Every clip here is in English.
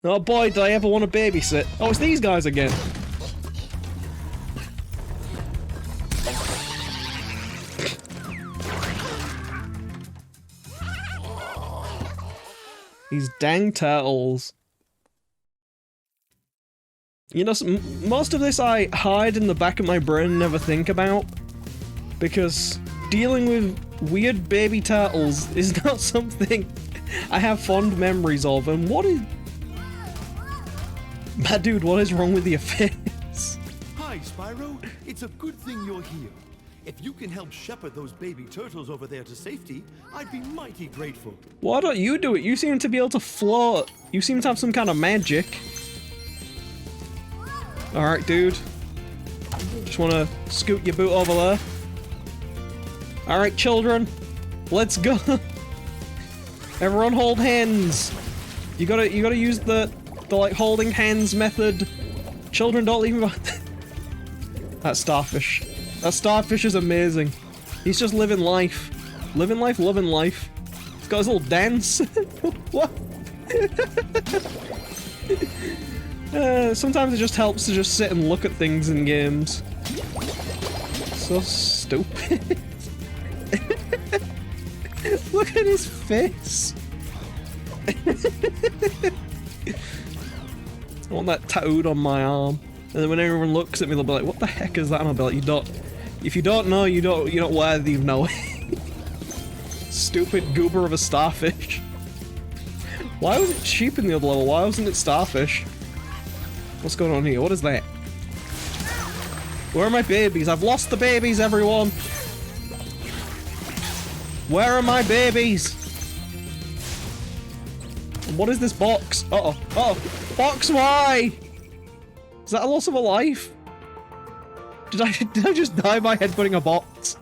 Oh boy, did I ever want to babysit. Oh, it's these guys again. These dang turtles. You know, most of this I hide in the back of my brain and never think about. Because dealing with weird baby turtles is not something I have fond memories of. And what is... My dude, what is wrong with your face? Hi, Spyro. It's a good thing you're here. If you can help shepherd those baby turtles over there to safety, I'd be mighty grateful. Why don't you do it? You seem to be able to float. You seem to have some kind of magic. Alright, dude. Just wanna scoot your boot over there. Alright, children. Let's go. Everyone hold hands. You gotta use the like holding hands method. Children, don't leave me behind. That starfish. That starfish is amazing. He's just living life. Living life, loving life. He's got his little dance. What? Sometimes it just helps to just sit and look at things in games. So stupid. Look at his face. I want that tattooed on my arm. And then when everyone looks at me, they'll be like, what the heck is that? And I'll be like, you don't... If you don't know, you're not worthy of knowing. Stupid goober of a starfish. Why was it sheep in the other level? Why wasn't it starfish? What's going on here? What is that? Where are my babies? I've lost the babies, everyone! Where are my babies? What is this box? Uh-oh. Uh-oh. Box Y! Is that a loss of a life? Did I just die by headbutting a box?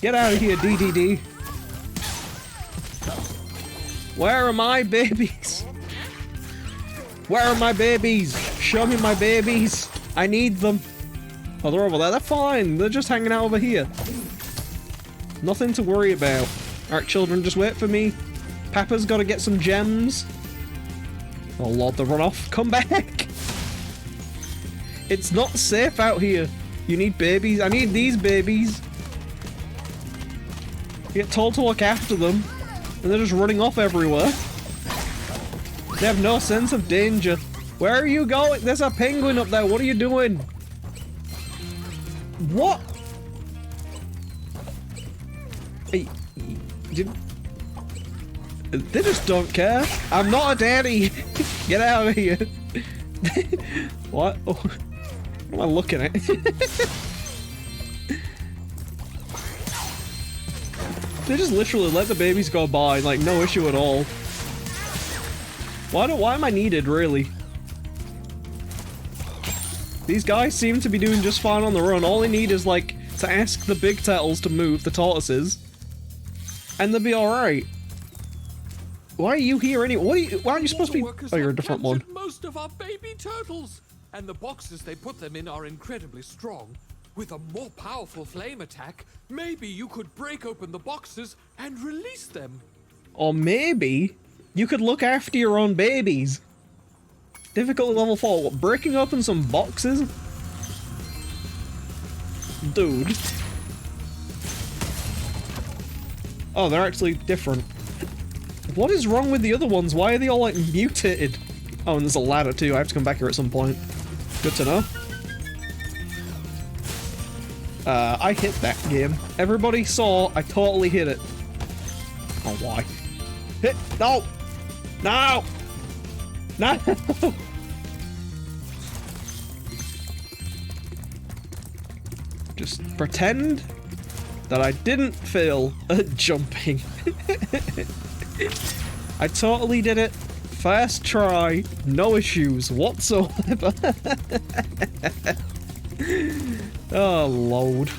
Get out of here, DDD. Where are my babies? Where are my babies? Show me my babies. I need them. Oh, they're over there. They're fine. They're just hanging out over here. Nothing to worry about. Alright, children, just wait for me. Papa's gotta get some gems. Oh lord, they run off. Come back! It's not safe out here. You need babies. I need these babies. You get told to look after them, and they're just running off everywhere. They have no sense of danger. Where are you going? There's a penguin up there. What are you doing? What? Hey, they just don't care. I'm not a daddy. Get out of here. What? Oh, what am I looking at? They just literally let the babies go by, like no issue at all. Why am I needed, really? These guys seem to be doing just fine on their own. All they need is like to ask the big turtles to move, the tortoises, and they'll be alright. Why are you here anyway? Why aren't you supposed to be? Oh, you're a different one. Most of our baby turtles, and the boxes they put them in are incredibly strong. With a more powerful flame attack, maybe you could break open the boxes and release them. Or maybe you could look after your own babies. Difficulty level 4. What, breaking open some boxes? Dude. Oh, they're actually different. What is wrong with the other ones? Why are they all, like, mutated? Oh, and there's a ladder, too. I have to come back here at some point. Good to know. I hit that game. Everybody saw I totally hit it. Oh, why? Hit! No! No! No! Just pretend that I didn't fail at jumping. I totally did it. First try, no issues whatsoever. Oh, Lord.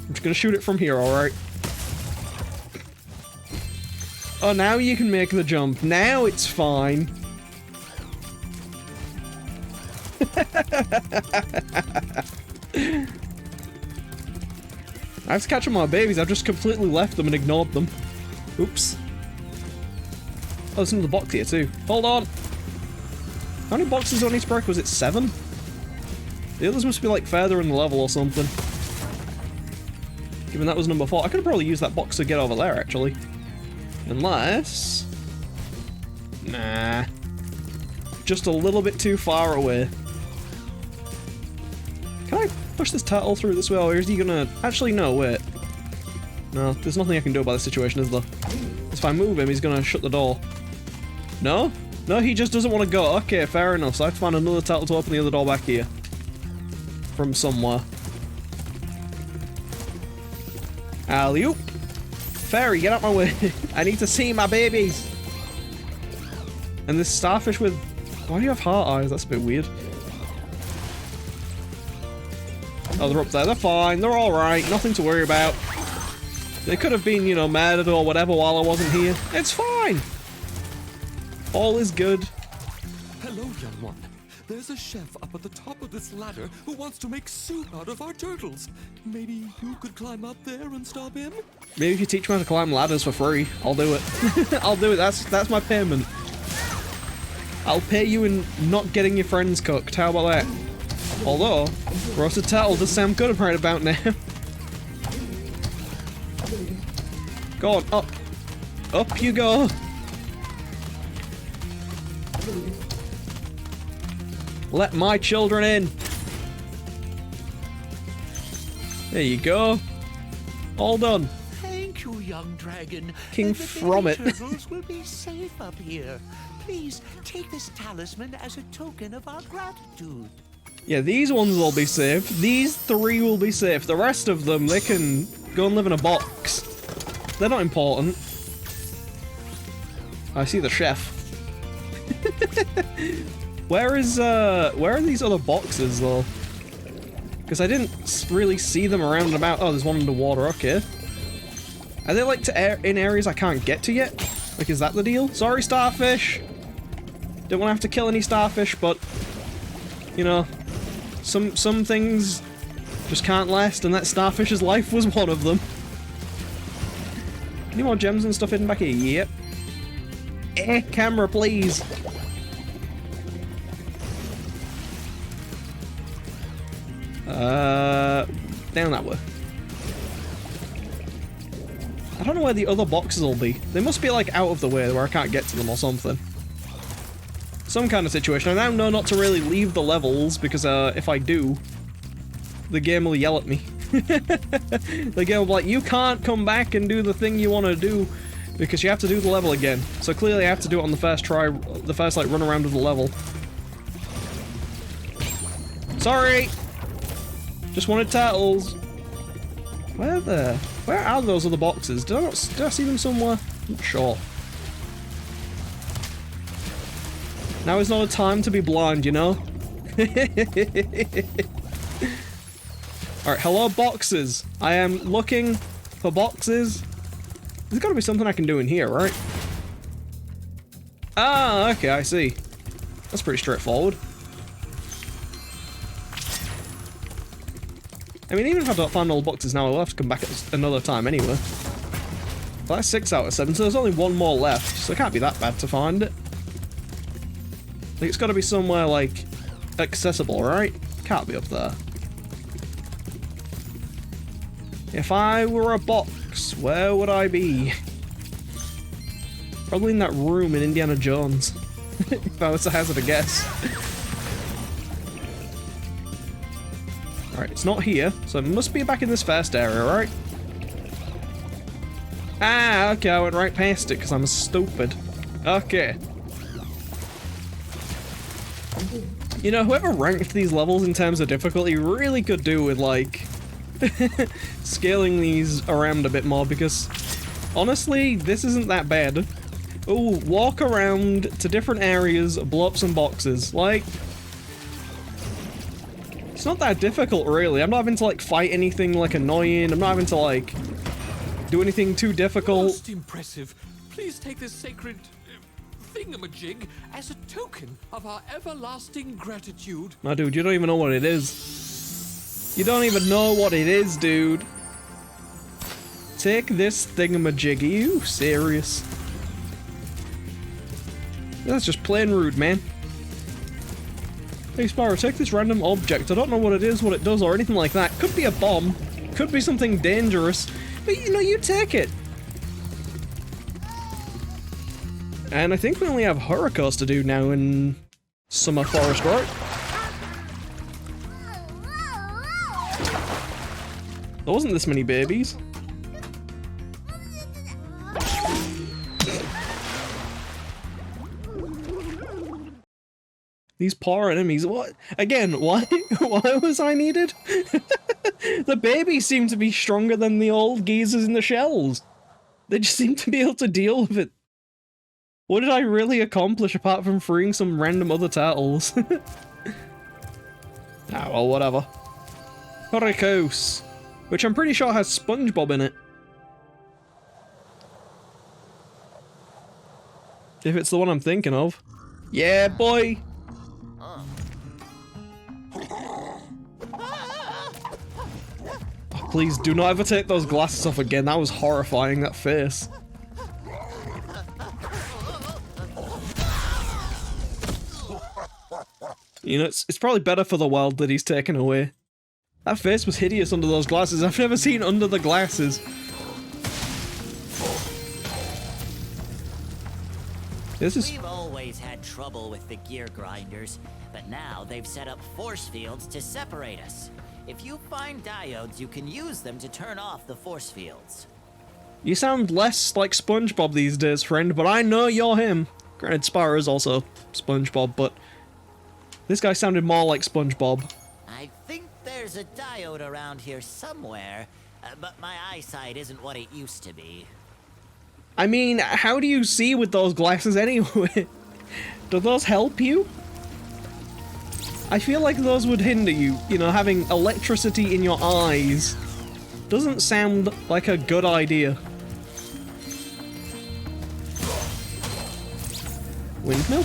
I'm just gonna shoot it from here, alright? Oh, now you can make the jump. Now it's fine. I have to catch up my babies. I've just completely left them and ignored them. Oops. there's another box here too. Hold on. How many boxes do I need to break? Was it 7? The others must be like further in the level or something. Given that was number 4. I could have probably used that box to get over there, actually. Unless... Nah. Just a little bit too far away. Can I push this turtle through this way, or is he gonna... Actually, no, wait. No, there's nothing I can do about this situation, is there? If I move him, he's gonna shut the door. No? No, he just doesn't want to go. Okay, fair enough. So I have to find another turtle to open the other door back here. From somewhere. Alley-oop. Fairy, get out my way. I need to see my babies. And this starfish with... Why do you have heart eyes? That's a bit weird. Oh, they're up there. They're fine. They're alright. Nothing to worry about. They could have been, you know, murdered or whatever while I wasn't here. It's fine. All is good. Hello, young one. There's a chef up at the top of this ladder who wants to make soup out of our turtles. Maybe you could climb up there and stop him? Maybe if you teach me how to climb ladders for free, I'll do it. I'll do it. That's my payment. I'll pay you in not getting your friends cooked. How about that? Although, roasted turtle does sound good right about now. Go on, up. Up you go. Let my children in. There you go. All done. Thank you, young dragon. King The from it. baby turtles will be safe up here. Please take this talisman as a token of our gratitude. Yeah, these ones will be safe. These 3 will be safe. The rest of them, they can go and live in a box. They're not important. I see the chef. Where are these other boxes, though? Because I didn't really see them around and about. Oh, there's one underwater, okay. Are they, like, in areas I can't get to yet? Like, is that the deal? Sorry, starfish! Don't want to have to kill any starfish, but... You know... Some things just can't last, and that starfish's life was one of them. Any more gems and stuff hidden back here? Yep. Camera, please! Down that way. I don't know where the other boxes will be. They must be like out of the way where I can't get to them or something. Some kind of situation. I now know not to really leave the levels because if I do, the game will yell at me. The game will be like, you can't come back and do the thing you want to do because you have to do the level again. So clearly I have to do it on the first try, the first like run around of the level. Sorry! Just wanted turtles. Where are those other boxes? Did I see them somewhere? I'm not sure. Now is not a time to be blind, you know? Alright, hello boxes. I am looking for boxes. There's gotta be something I can do in here, right? Ah, okay, I see. That's pretty straightforward. I mean, even if I don't find all the boxes now, I'll have to come back at another time anyway. Well, that's 6 out of 7, so there's only 1 more left, so it can't be that bad to find it. Like, it's gotta be somewhere, like, accessible, right? Can't be up there. If I were a box, where would I be? Probably in that room in Indiana Jones. If I was to hazard a guess. Alright, it's not here, so it must be back in this first area, right? Ah, okay, I went right past it because I'm stupid. Okay. You know, whoever ranked these levels in terms of difficulty really could do with, like, scaling these around a bit more, because, honestly, this isn't that bad. Ooh, walk around to different areas, blow up some boxes. Like, it's not that difficult, really. I'm not having to, like, fight anything, like, annoying. I'm not having to, like, do anything too difficult. Most impressive. Please take this sacred thingamajig as a token of our everlasting gratitude. No, dude, you don't even know what it is. You don't even know what it is, dude. Take this thingamajig. Are you serious? That's just plain rude, man. Hey Spyro, take this random object. I don't know what it is, what it does, or anything like that. Could be a bomb. Could be something dangerous. But you know, you take it. And I think we only have Hurricanes to do now in Summer Forest, right? There wasn't this many babies. These poor enemies, what? Again, why was I needed? The babies seem to be stronger than the old geezers in the shells. They just seem to be able to deal with it. What did I really accomplish apart from freeing some random other turtles? Ah, well, whatever. Hurricanes, which I'm pretty sure has SpongeBob in it. If it's the one I'm thinking of. Yeah, boy! Oh, please do not ever take those glasses off again. That was horrifying, that face. You know, it's probably better for the world that he's taken away. That face was hideous under those glasses. I've never seen under the glasses. We've always had trouble with the gear grinders, but now they've set up force fields to separate us. If you find diodes, you can use them to turn off the force fields. You sound less like SpongeBob these days, friend, but I know you're him. Granted, Spyro is also SpongeBob, but this guy sounded more like SpongeBob. I think there's a diode around here somewhere, but my eyesight isn't what it used to be. I mean, how do you see with those glasses anyway? Do those help you? I feel like those would hinder you, you know, having electricity in your eyes. Doesn't sound like a good idea. Windmill?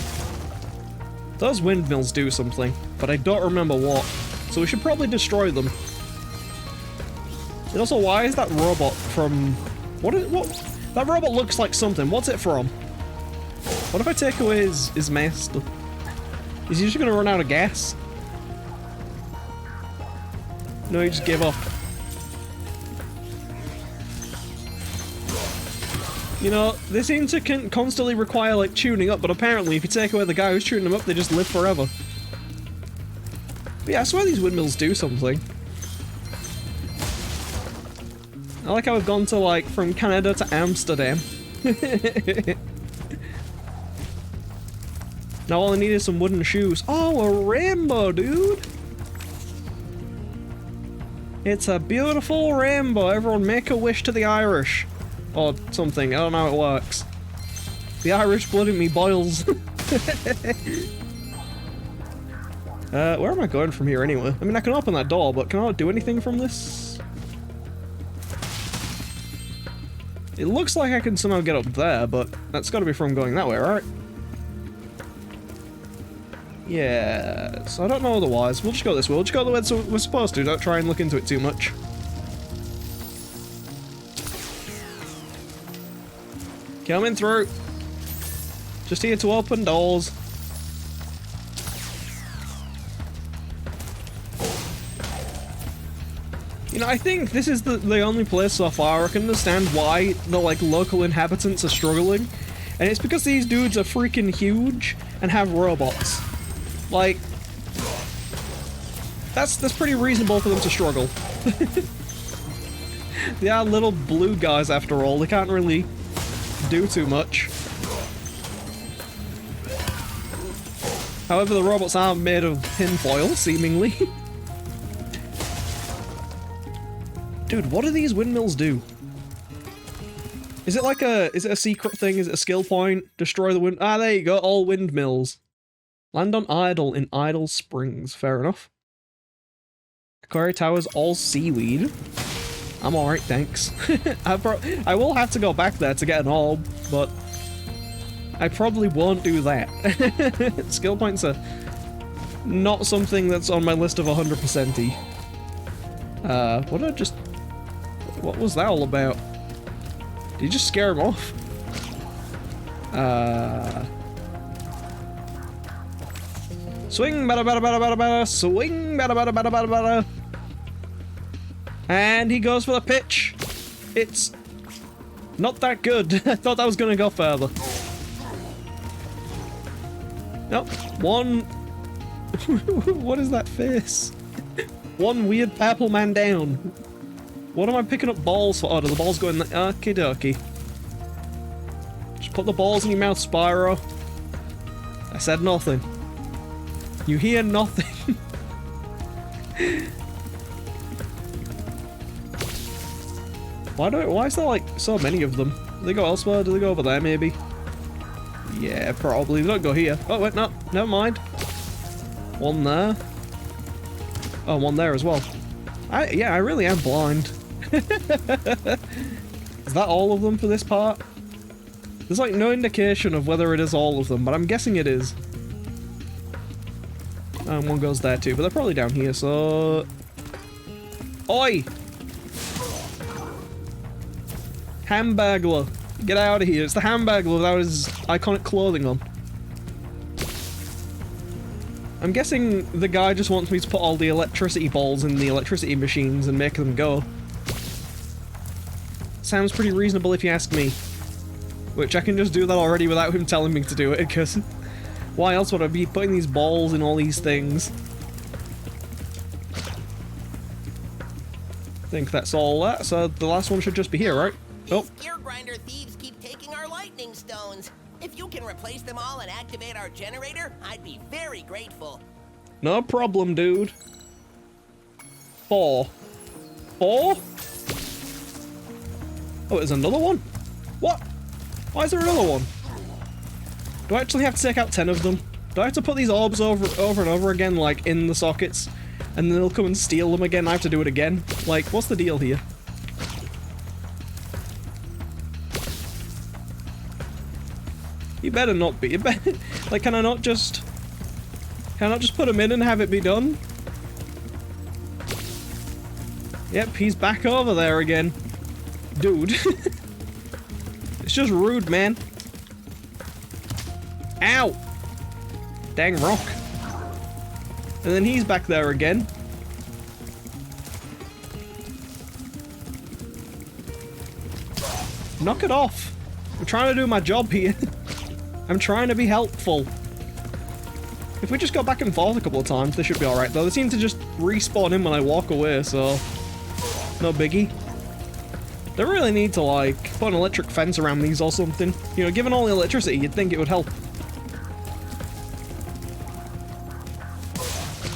Those windmills do something, but I don't remember what, so we should probably destroy them. And also, why is that robot from... What? That robot looks like something. What's it from? What if I take away his master? Is he just gonna run out of gas? No, he just gave up. You know, they seem to constantly require, like, tuning up, but apparently if you take away the guy who's tuning them up, they just live forever. But yeah, I swear these windmills do something. I like how we've gone to, like, from Canada to Amsterdam. Now all I need is some wooden shoes. Oh, a rainbow, dude! It's a beautiful rainbow. Everyone make a wish to the Irish. Or something, I don't know how it works. The Irish blood in me boils. Where am I going from here anyway? I mean, I can open that door, but can I not do anything from this? It looks like I can somehow get up there, but that's gotta be from going that way, right? Yeah, so I don't know otherwise. We'll just go this way. We'll just go the way we're supposed to. Don't try and look into it too much. Coming through. Just here to open doors. You know, I think this is the only place so far I can understand why the, like, local inhabitants are struggling. And it's because these dudes are freaking huge and have robots. Like, that's pretty reasonable for them to struggle. They are little blue guys after all, they can't really do too much. However, the robots are made of tinfoil, seemingly. Dude, what do these windmills do? Is it like is it a secret thing? Is it a skill point? Destroy the wind- Ah, there you go, all windmills. Land on idle in Idle Springs, fair enough. Quarry Towers, all seaweed. I'm alright, thanks. I will have to go back there to get an orb, but I probably won't do that. Skill points are not something that's on my list of 100%y. What was that all about? Did you just scare him off? Swing, bada bada bada bada bada, swing, bada bada bada bada bada. And he goes for the pitch. It's not that good. I thought that was gonna go further. Nope. One. What is that face? One weird purple man down. What am I picking up balls for? Oh, do the balls go in the... Okie dokie. Just put the balls in your mouth, Spyro. I said nothing. You hear nothing. Why is there like so many of them? Do they go elsewhere? Do they go over there maybe? Yeah, probably. They don't go here. Oh wait, no. Never mind. One there. Oh, one there as well. I really am blind. Is that all of them for this part? There's like no indication of whether it is all of them, but I'm guessing it is. And one goes there too, but they're probably down here, so... Oi! Hamburglar. Get out of here. It's the Hamburglar without his iconic clothing on. I'm guessing the guy just wants me to put all the electricity balls in the electricity machines and make them go. Sounds pretty reasonable if you ask me. Which I can just do that already without him telling me to do it, because why else would I be putting these balls in all these things? I think that's all that, so the last one should just be here, right? Oh. These gear grinder thieves keep taking our lightning stones. If you can replace them all and activate our generator, I'd be very grateful. No problem, dude. 4. 4? Oh, there's another one? What? Why is there another one? Do I actually have to take out 10 of them? Do I have to put these orbs over and over again, like, in the sockets? And then they'll come and steal them again, I have to do it again? Like, what's the deal here? You better not be. Like, can I not just put him in and have it be done? Yep, he's back over there again. Dude. It's just rude, man. Ow! Dang rock. And then he's back there again. Knock it off. I'm trying to do my job here. I'm trying to be helpful. If we just go back and forth a couple of times, they should be alright though. They seem to just respawn in when I walk away, so... no biggie. They really need to, like, put an electric fence around these or something. You know, given all the electricity, you'd think it would help.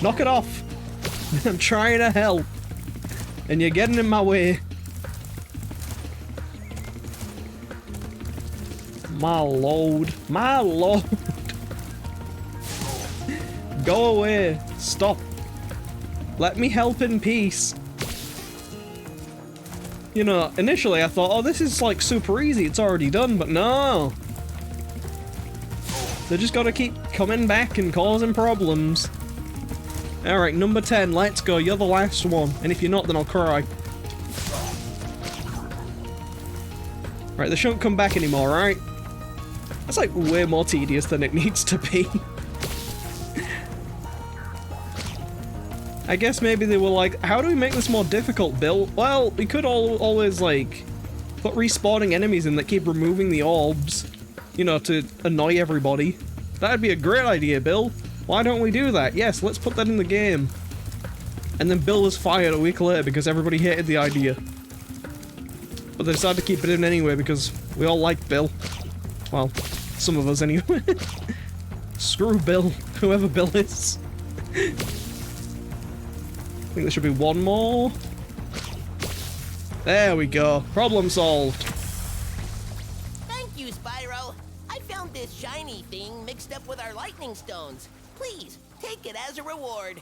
Knock it off! I'm trying to help. And you're getting in my way. My lord. My lord. Go away. Stop. Let me help in peace. You know, initially I thought, oh, this is like super easy, it's already done, but no. They just gotta keep coming back and causing problems. Alright, number 10, let's go, you're the last one. And if you're not, then I'll cry. Right, they shouldn't come back anymore, right? That's like way more tedious than it needs to be. I guess maybe they were like, how do we make this more difficult, Bill? Well, we could always, like, put respawning enemies in that keep removing the orbs, you know, to annoy everybody. That'd be a great idea, Bill. Why don't we do that? Yes, let's put that in the game. And then Bill was fired a week later because everybody hated the idea. But they decided to keep it in anyway because we all like Bill. Well, some of us anyway. Screw Bill, whoever Bill is. I think there should be one more. There we go. Problem solved. Thank you, Spyro. I found this shiny thing mixed up with our lightning stones. Please, take it as a reward.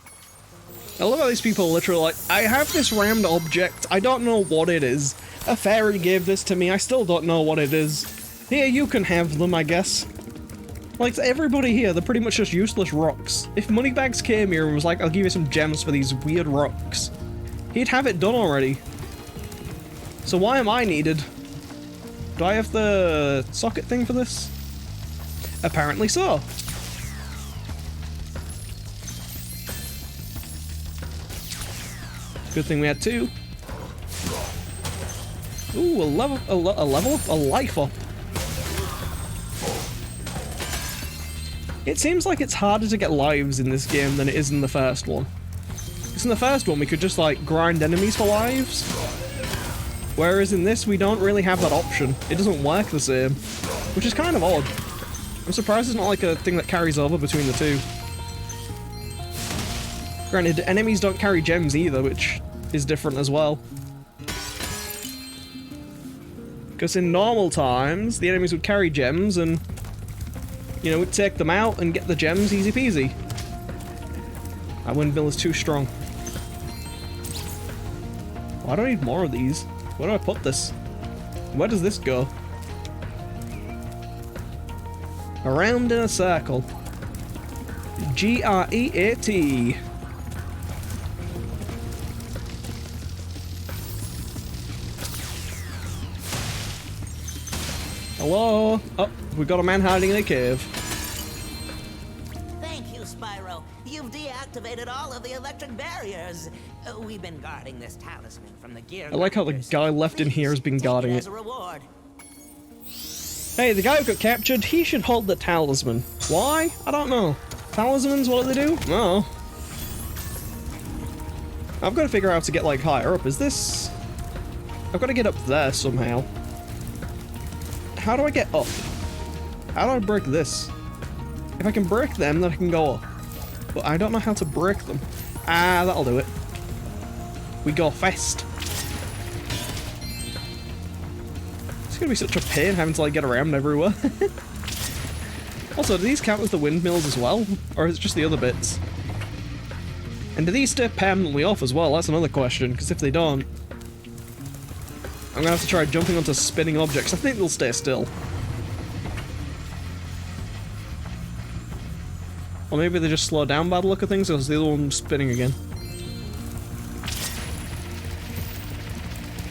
I love how these people are literally like, I have this round object, I don't know what it is. A fairy gave this to me, I still don't know what it is. Here, you can have them, I guess. Like, everybody here, they're pretty much just useless rocks. If Moneybags came here and was like, I'll give you some gems for these weird rocks, he'd have it done already. So why am I needed? Do I have the socket thing for this? Apparently so. Good thing we had 2. Ooh, a life up. It seems like it's harder to get lives in this game than it is in the first one. Because in the first one we could just like grind enemies for lives. Whereas in this we don't really have that option. It doesn't work the same. Which is kind of odd. I'm surprised it's not like a thing that carries over between the two. Granted, enemies don't carry gems either, which is different as well. Because in normal times, the enemies would carry gems and, you know, we'd take them out and get the gems easy peasy. That windmill is too strong. Why do I need more of these? Where do I put this? Where does this go? Around in a circle. G-R-E-A-T. Hello? Oh, we got a man hiding in a cave. Thank you, Spyro. You've deactivated all of the electric barriers. We've been guarding this talisman from the gear. I like how the guy left in here has been guarding it. As a reward. Hey, the guy who got captured, he should hold the talisman. Why? I don't know. Talismans, what do they do? No. I've got to figure out how to get, like, higher up. Is this... I've got to get up there somehow. How do I get up? How do I break this? If I can break them, then I can go up. But I don't know how to break them. Ah, that'll do it. We go fast. It's gonna be such a pain having to like get around everywhere. Also, do these count as the windmills as well? Or is it just the other bits? And do these stay permanently off as well? That's another question, because if they don't... I'm gonna have to try jumping onto spinning objects. I think they'll stay still. Or maybe they just slow down by the look of things, or is the other one spinning again?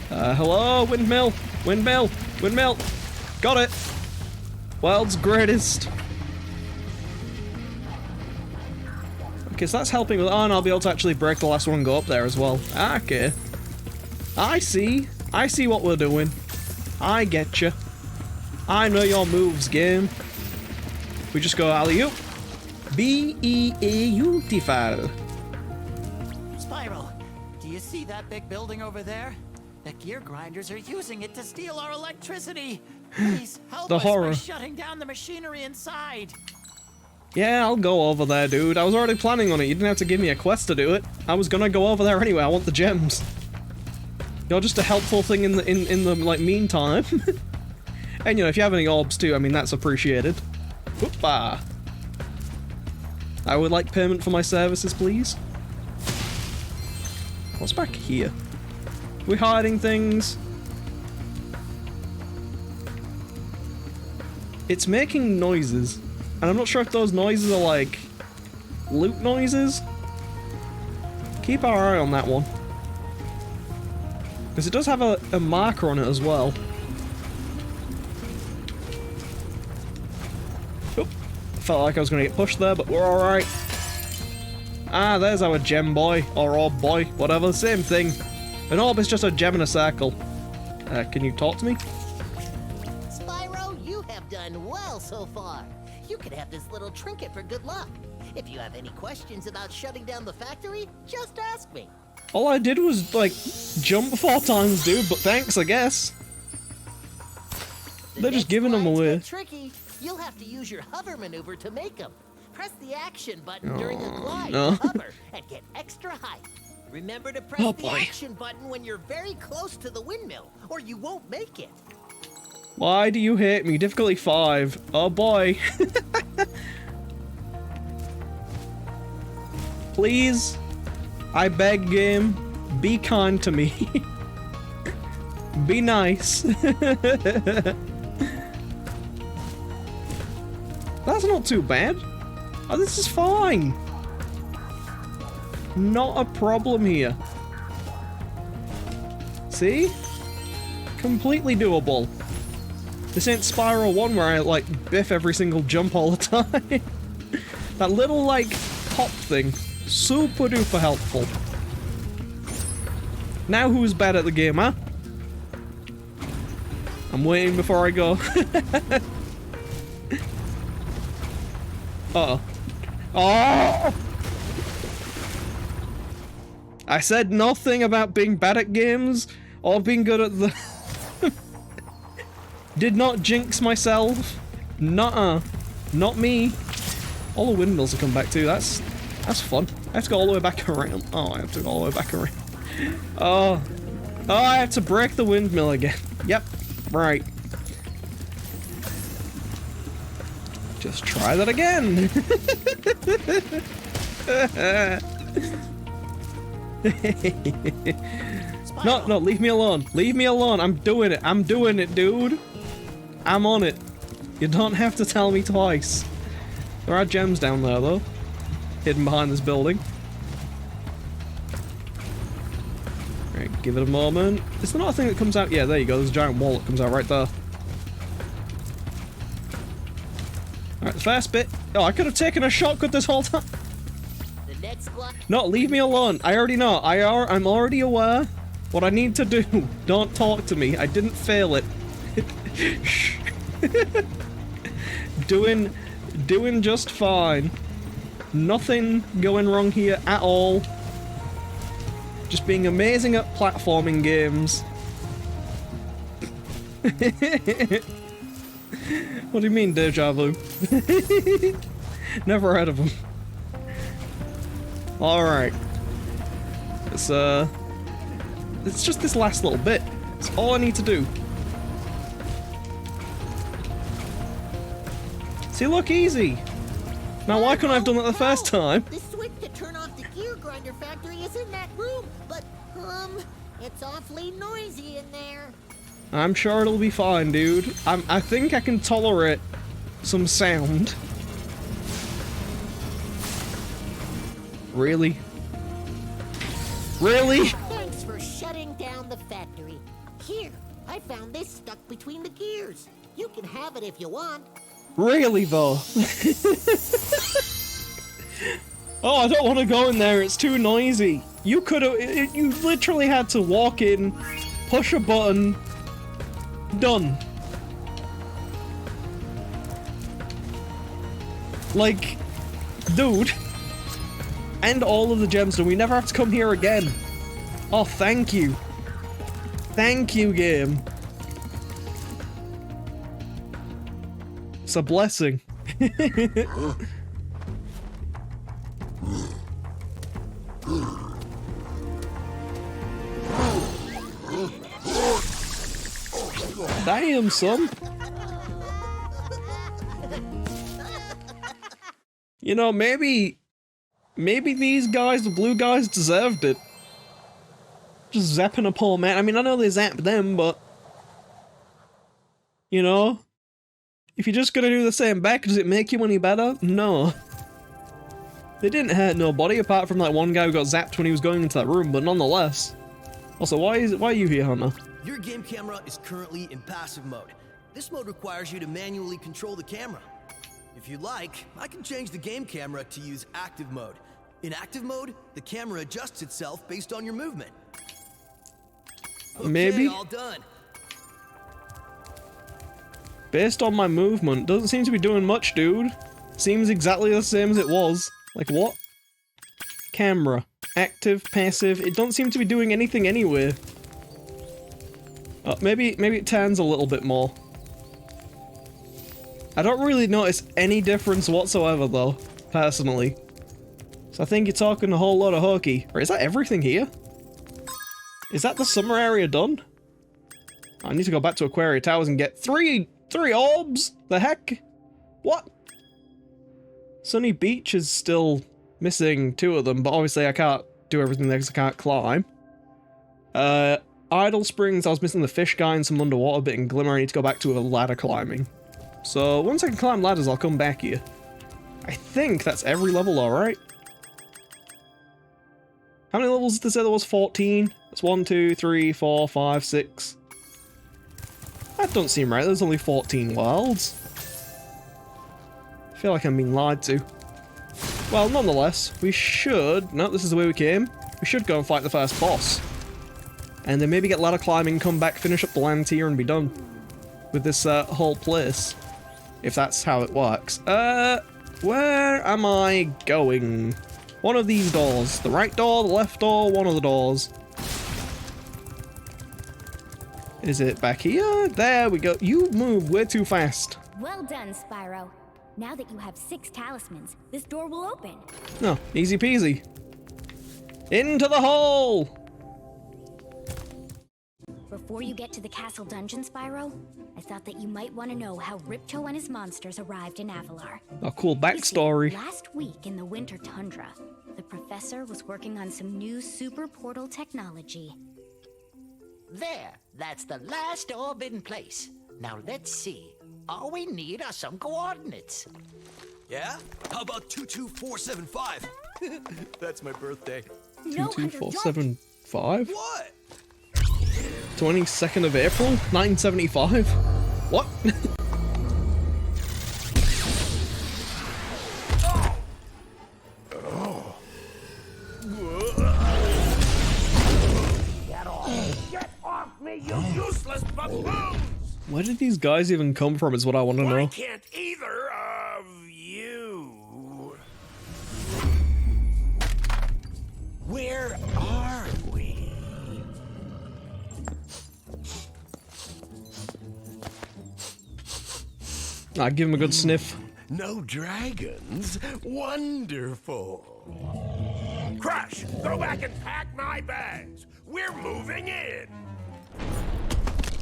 Hello, windmill! Windmill! Windmill! Got it! World's greatest! Okay, so that's helping with... Oh, and I'll be able to actually break the last one and go up there as well. Okay. I see. I see what we're doing. I get you. I know your moves, game. We just go alley-oop. B-E-A-U-T-F-A-L. Spyro, do you see that big building over there? The gear grinders are using it to steal our electricity. Please help The us horror. by shutting down the machinery inside. Yeah, I'll go over there, dude. I was already planning on it. You didn't have to give me a quest to do it. I was gonna go over there anyway. I want the gems. You're just a helpful thing in the like meantime. And you know, if you have any orbs too, I mean that's appreciated. Whoopah. I would like payment for my services, please. What's back here? We're hiding things. It's making noises. And I'm not sure if those noises are like loot noises. Keep our eye on that one. Because it does have a marker on it as well. Oop. Felt like I was going to get pushed there, but we're alright. Ah, there's our gem boy, or orb boy, whatever, same thing. An orb is just a gem in a circle. Can you talk to me? Spyro, you have done well so far. You could have this little trinket for good luck. If you have any questions about shutting down the factory, just ask me. All I did was, like, jump 4 times, dude, but thanks, I guess. They're just giving them away. Get tricky. You'll have to use your hover maneuver to make them. Press the action button during a glide to hover and get extra height. Remember to press the action button when you're very close to the windmill, or you won't make it. Why do you hate me? Difficulty 5. Oh boy. Please, I beg, game, be kind to me. Be nice. That's not too bad. Oh, this is fine. Not a problem here. See? Completely doable. This ain't Spyro 1 where I, like, biff every single jump all the time. That little, like, pop thing. Super duper helpful. Now who's bad at the game, huh? I'm waiting before I go. Uh-oh. Oh! I said nothing about being bad at games or being good at the... Did not jinx myself. Nuh-uh. Not me. All the windmills have come back too. That's fun. I have to go all the way back around. Oh, I have to go all the way back around. Oh. Oh, I have to break the windmill again. Yep. Right. Just try that again. No, leave me alone. Leave me alone. I'm doing it. I'm doing it, dude. I'm on it. You don't have to tell me twice. There are gems down there, though. Hidden behind this building. Right, give it a moment. Is there not a thing that comes out? Yeah, there you go. There's a giant wall that comes out right there. Alright, the first bit. Oh, I could have taken a shortcut this whole time. The next squad. No, leave me alone. I already know. I'm already aware what I need to do. Don't talk to me. I didn't fail it. Shh. Doing just fine. Nothing going wrong here at all. Just being amazing at platforming games. What do you mean, deja vu? Never heard of them. Alright. It's just this last little bit. It's all I need to do. See, look, easy! Now why couldn't I have done that the first time? The switch to turn off the gear grinder factory is in that room, but, it's awfully noisy in there. I'm sure it'll be fine, dude. I think I can tolerate some sound. Really? Really? Thanks for shutting down the factory. Here, I found this stuck between the gears. You can have it if you want. Really, though? Oh, I don't want to go in there. It's too noisy. You could have... You literally had to walk in, push a button, done. Like, dude. And all of the gems, so we never have to come here again. Oh, thank you. Thank you, game. It's a blessing. Damn, son. You know, maybe these guys, the blue guys, deserved it. Just zapping a poor man. I mean, I know they zapped them, but... You know? If you're just gonna do the same back, does it make you any better? No. They didn't hurt nobody, apart from that one guy who got zapped when he was going into that room, but nonetheless. Also, why are you here, Hunter? Your game camera is currently in passive mode. This mode requires you to manually control the camera. If you like, I can change the game camera to use active mode. In active mode, the camera adjusts itself based on your movement. Okay, Maybe? all done. Based on my movement, doesn't seem to be doing much, dude. Seems exactly the same as it was. Like what? Camera. Active, passive, it don't seem to be doing anything anyway. Maybe it turns a little bit more. I don't really notice any difference whatsoever though, personally. So I think you're talking a whole lot of hokey. Or is that everything here? Is that the summer area done? I need to go back to Aquaria Towers and get three orbs? The heck? What? Sunny Beach is still missing 2 of them, but obviously I can't do everything there because I can't climb. Idle Springs, I was missing the fish guy and some underwater bit in Glimmer. I need to go back to a ladder climbing. So once I can climb ladders, I'll come back here. I think that's every level, alright? How many levels did they say there was? 14? That's 1, 2, 3, 4, 5, 6. That don't seem right, there's only 14 worlds. I feel like I'm being lied to. Well, nonetheless, we should... No, this is the way we came. We should go and fight the first boss. and then maybe get ladder climbing, come back, finish up the land tier, and be done with this whole place. If that's how it works. Where am I going? One of these doors. The right door, the left door, one of the doors. Is it back here? There we go. You move way too fast. Well done, Spyro. Now that you have 6 talismans, this door will open. No, easy peasy. Into the hole! Before you get to the castle dungeon, Spyro, I thought that you might want to know how Ripto and his monsters arrived in Avalar. A cool backstory. You see, last week in the winter tundra, the professor was working on some new super portal technology. There, that's the last orb in place. Now let's see. All we need are some coordinates. Yeah? How about 22475? That's my birthday. 22475? What? 22nd of April, 1975? What? Get off me, you useless buffoons! Where did these guys even come from is what I want to know. Can't either of you. Where are we? I'd give him a good sniff. No dragons? Wonderful. Crush, go back and pack my bags. We're moving in.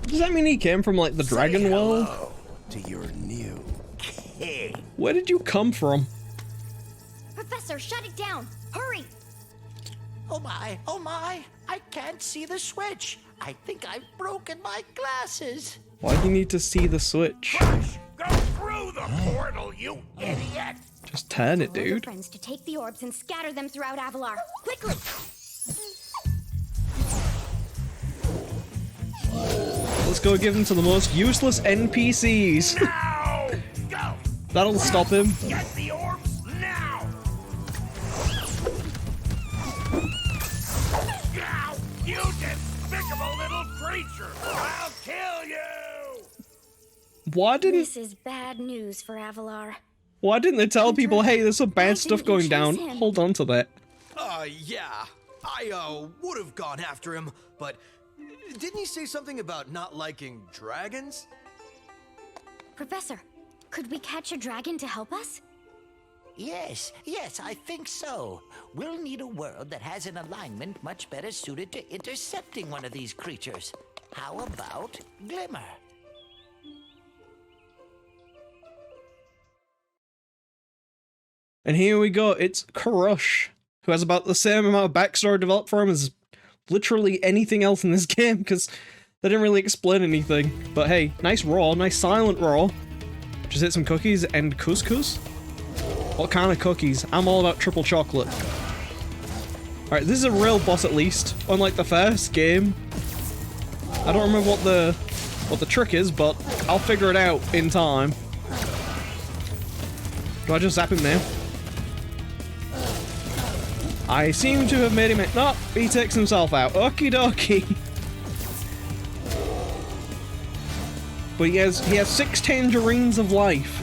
Does that mean he came from, like, the dragon world? Hello to your new king. Where did you come from? Professor, shut it down! Hurry! Oh my, I can't see the switch. I think I've broken my glasses. Why do you need to see the switch? Crush, go through the portal, you idiot. Just turn it, Tell your dude. friends to take the orbs and scatter them throughout Avalar. Quickly! Let's go give them to the most useless NPCs. Now, go. That'll stop him. Get the orbs now. Now, you despicable little creature. I'll kill you. Why didn't This is bad news for Avalar. they tell people, hey, there's some bad stuff going down? chase him? Hold on to that. Yeah. I would have gone after him, but didn't he say something about not liking dragons? Professor, could we catch a dragon to help us? Yes, I think so. We'll need a world that has an alignment much better suited to intercepting one of these creatures. How about Glimmer? And here we go, it's Crush, who has about the same amount of backstory developed for him as literally anything else in this game, because they didn't really explain anything. But hey, nice raw, nice silent raw. Just hit some cookies and couscous? What kind of cookies? I'm all about triple chocolate. Alright, this is a real boss at least, unlike the first game. I don't remember what the trick is, but I'll figure it out in time. Do I just zap him now? I seem to have made him... No, he takes himself out. Okie dokie. But he has 6 tangerines of life.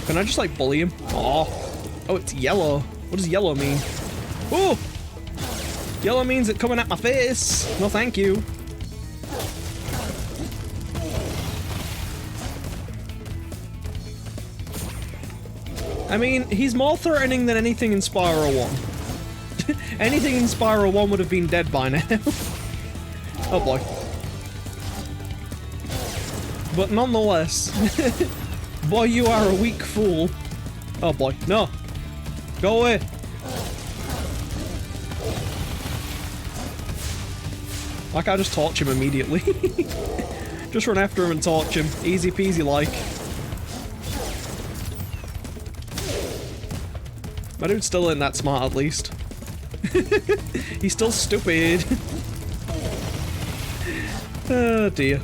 Can I just, like, bully him? Oh, it's yellow. What does yellow mean? Oh! Yellow means it coming at my face. No, thank you. I mean, he's more threatening than anything in Spyro 1. Anything in Spyro 1 would have been dead by now. Oh boy. But nonetheless, boy, you are a weak fool. Oh boy, no. Go away. Like, I just torch him immediately. Just run after him and torch him. Easy peasy like. My dude's still in that smart at least. He's still stupid. Oh dear.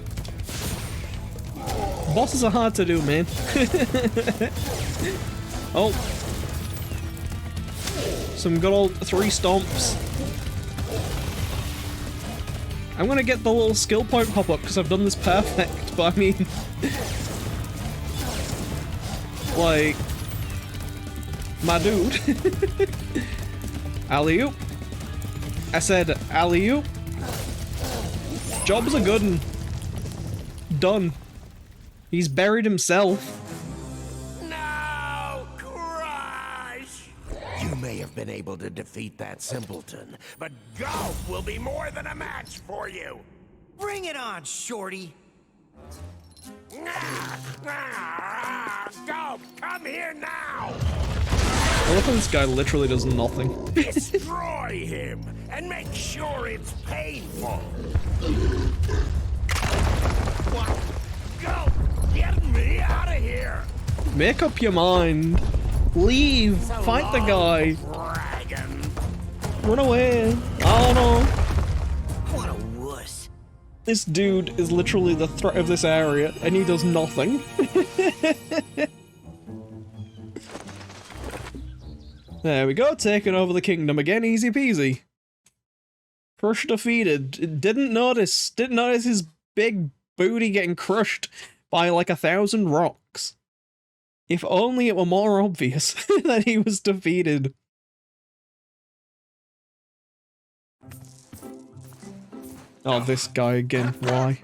Bosses are hard to do, man. Oh. Some good old 3 stomps. I'm gonna get the little skill point pop up because I've done this perfect, but I mean... like... my dude. Alley-oop. I said alley-oop. Job's a good one. Done. He's buried himself. No, Crush! You may have been able to defeat that simpleton, but Golf will be more than a match for you. Bring it on, Shorty. Golf, come here now! I love how this guy literally does nothing. Destroy him, and make sure it's painful. What? Go! Get me out of here! Make up your mind. Leave. Fight the guy. Dragon. Run away. I don't know. What a wuss. This dude is literally the threat of this area, and he does nothing. There we go, taking over the kingdom again, easy peasy. Crush defeated. Didn't notice his big booty getting crushed by like 1,000 rocks. If only it were more obvious that he was defeated. Oh, this guy again, why?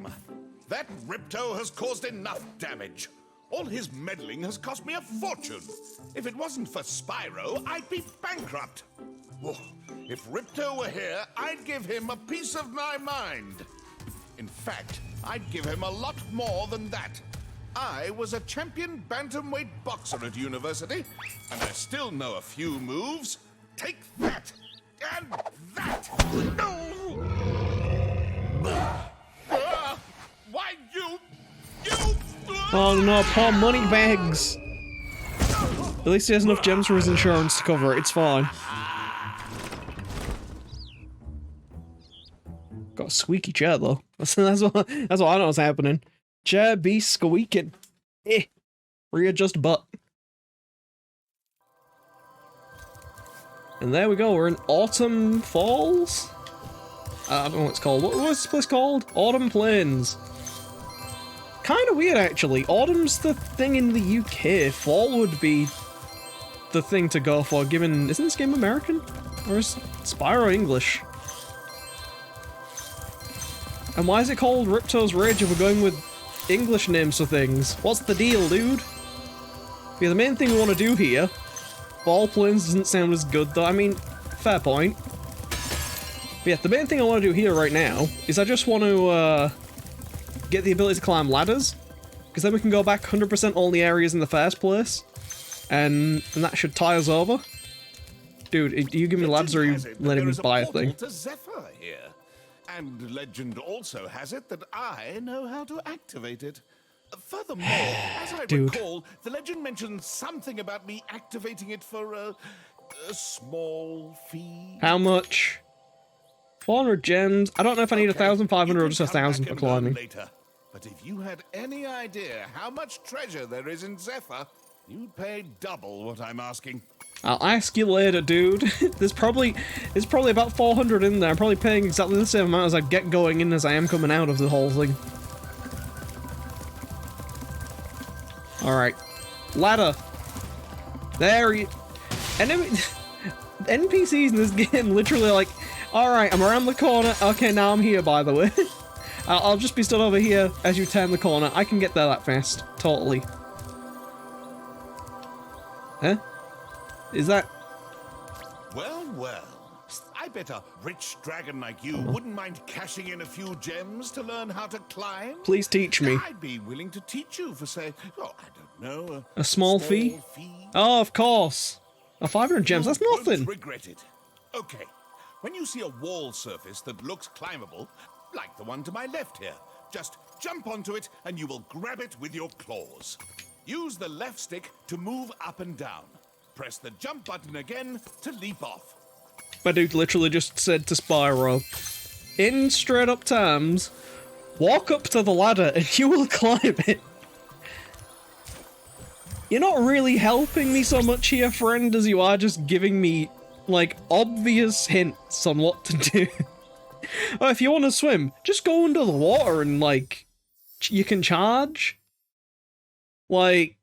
That Ripto has caused enough damage. All his meddling has cost me a fortune. If it wasn't for Spyro, I'd be bankrupt. Whoa. If Ripto were here, I'd give him a piece of my mind. In fact, I'd give him a lot more than that. I was a champion bantamweight boxer at university, and I still know a few moves. Take that, and that. Why you... Oh no, poor money bags. At least he has enough gems for his insurance to cover it, it's fine. Got a squeaky chair though. That's what I know is happening. Chair be squeaking. Readjust butt. And there we go, we're in Autumn Falls? I don't know what it's called. What was this place called? Autumn Plains. Kind of weird, actually. Autumn's the thing in the UK. Fall would be the thing to go for, given... Isn't this game American? Or is Spyro English? And why is it called Ripto's Rage if we're going with English names for things? What's the deal, dude? Yeah, the main thing we want to do here... Fall Plains doesn't sound as good, though. I mean, fair point. But yeah, the main thing I want to do here right now is I just want to, get the ability to climb ladders, because then we can go back 100% all the areas in the first place, and that should tie us over. Dude, do you give me ladders or are you letting me buy a thing? To Zephyr here. And legend also has it that I know how to activate it. Furthermore, as I recall, the legend mentions something about me activating it for a small fee. How much? 400 gems. I don't know if I need 1,500 or just 1,000 for climbing. Later. But if you had any idea how much treasure there is in Zephyr, you'd pay double what I'm asking. I'll ask you later, dude. There's probably about 400 in there. I'm probably paying exactly the same amount as I get going in as I am coming out of the whole thing. Alright. Ladder. There you... NPCs in this game literally like, alright, I'm around the corner. Okay, now I'm here, by the way. I'll just be stood over here as you turn the corner. I can get there that fast. Totally. Huh? Is that... Well, well. I bet a rich dragon like you wouldn't mind cashing in a few gems to learn how to climb. Please teach me. I'd be willing to teach you for, say, oh, I don't know, a small fee? Oh, of course. 500 gems, that's nothing. Won't regret it. Okay, when you see a wall surface that looks climbable, like the one to my left here, just jump onto it and you will grab it with your claws. Use the left stick to move up and down. Press the jump button again to leap off. My dude literally just said to Spyro, in straight up terms, walk up to the ladder and you will climb it. You're not really helping me so much here, friend, as you are just giving me, like, obvious hints on what to do. Oh, if you want to swim, just go under the water and, like, you can charge. Like,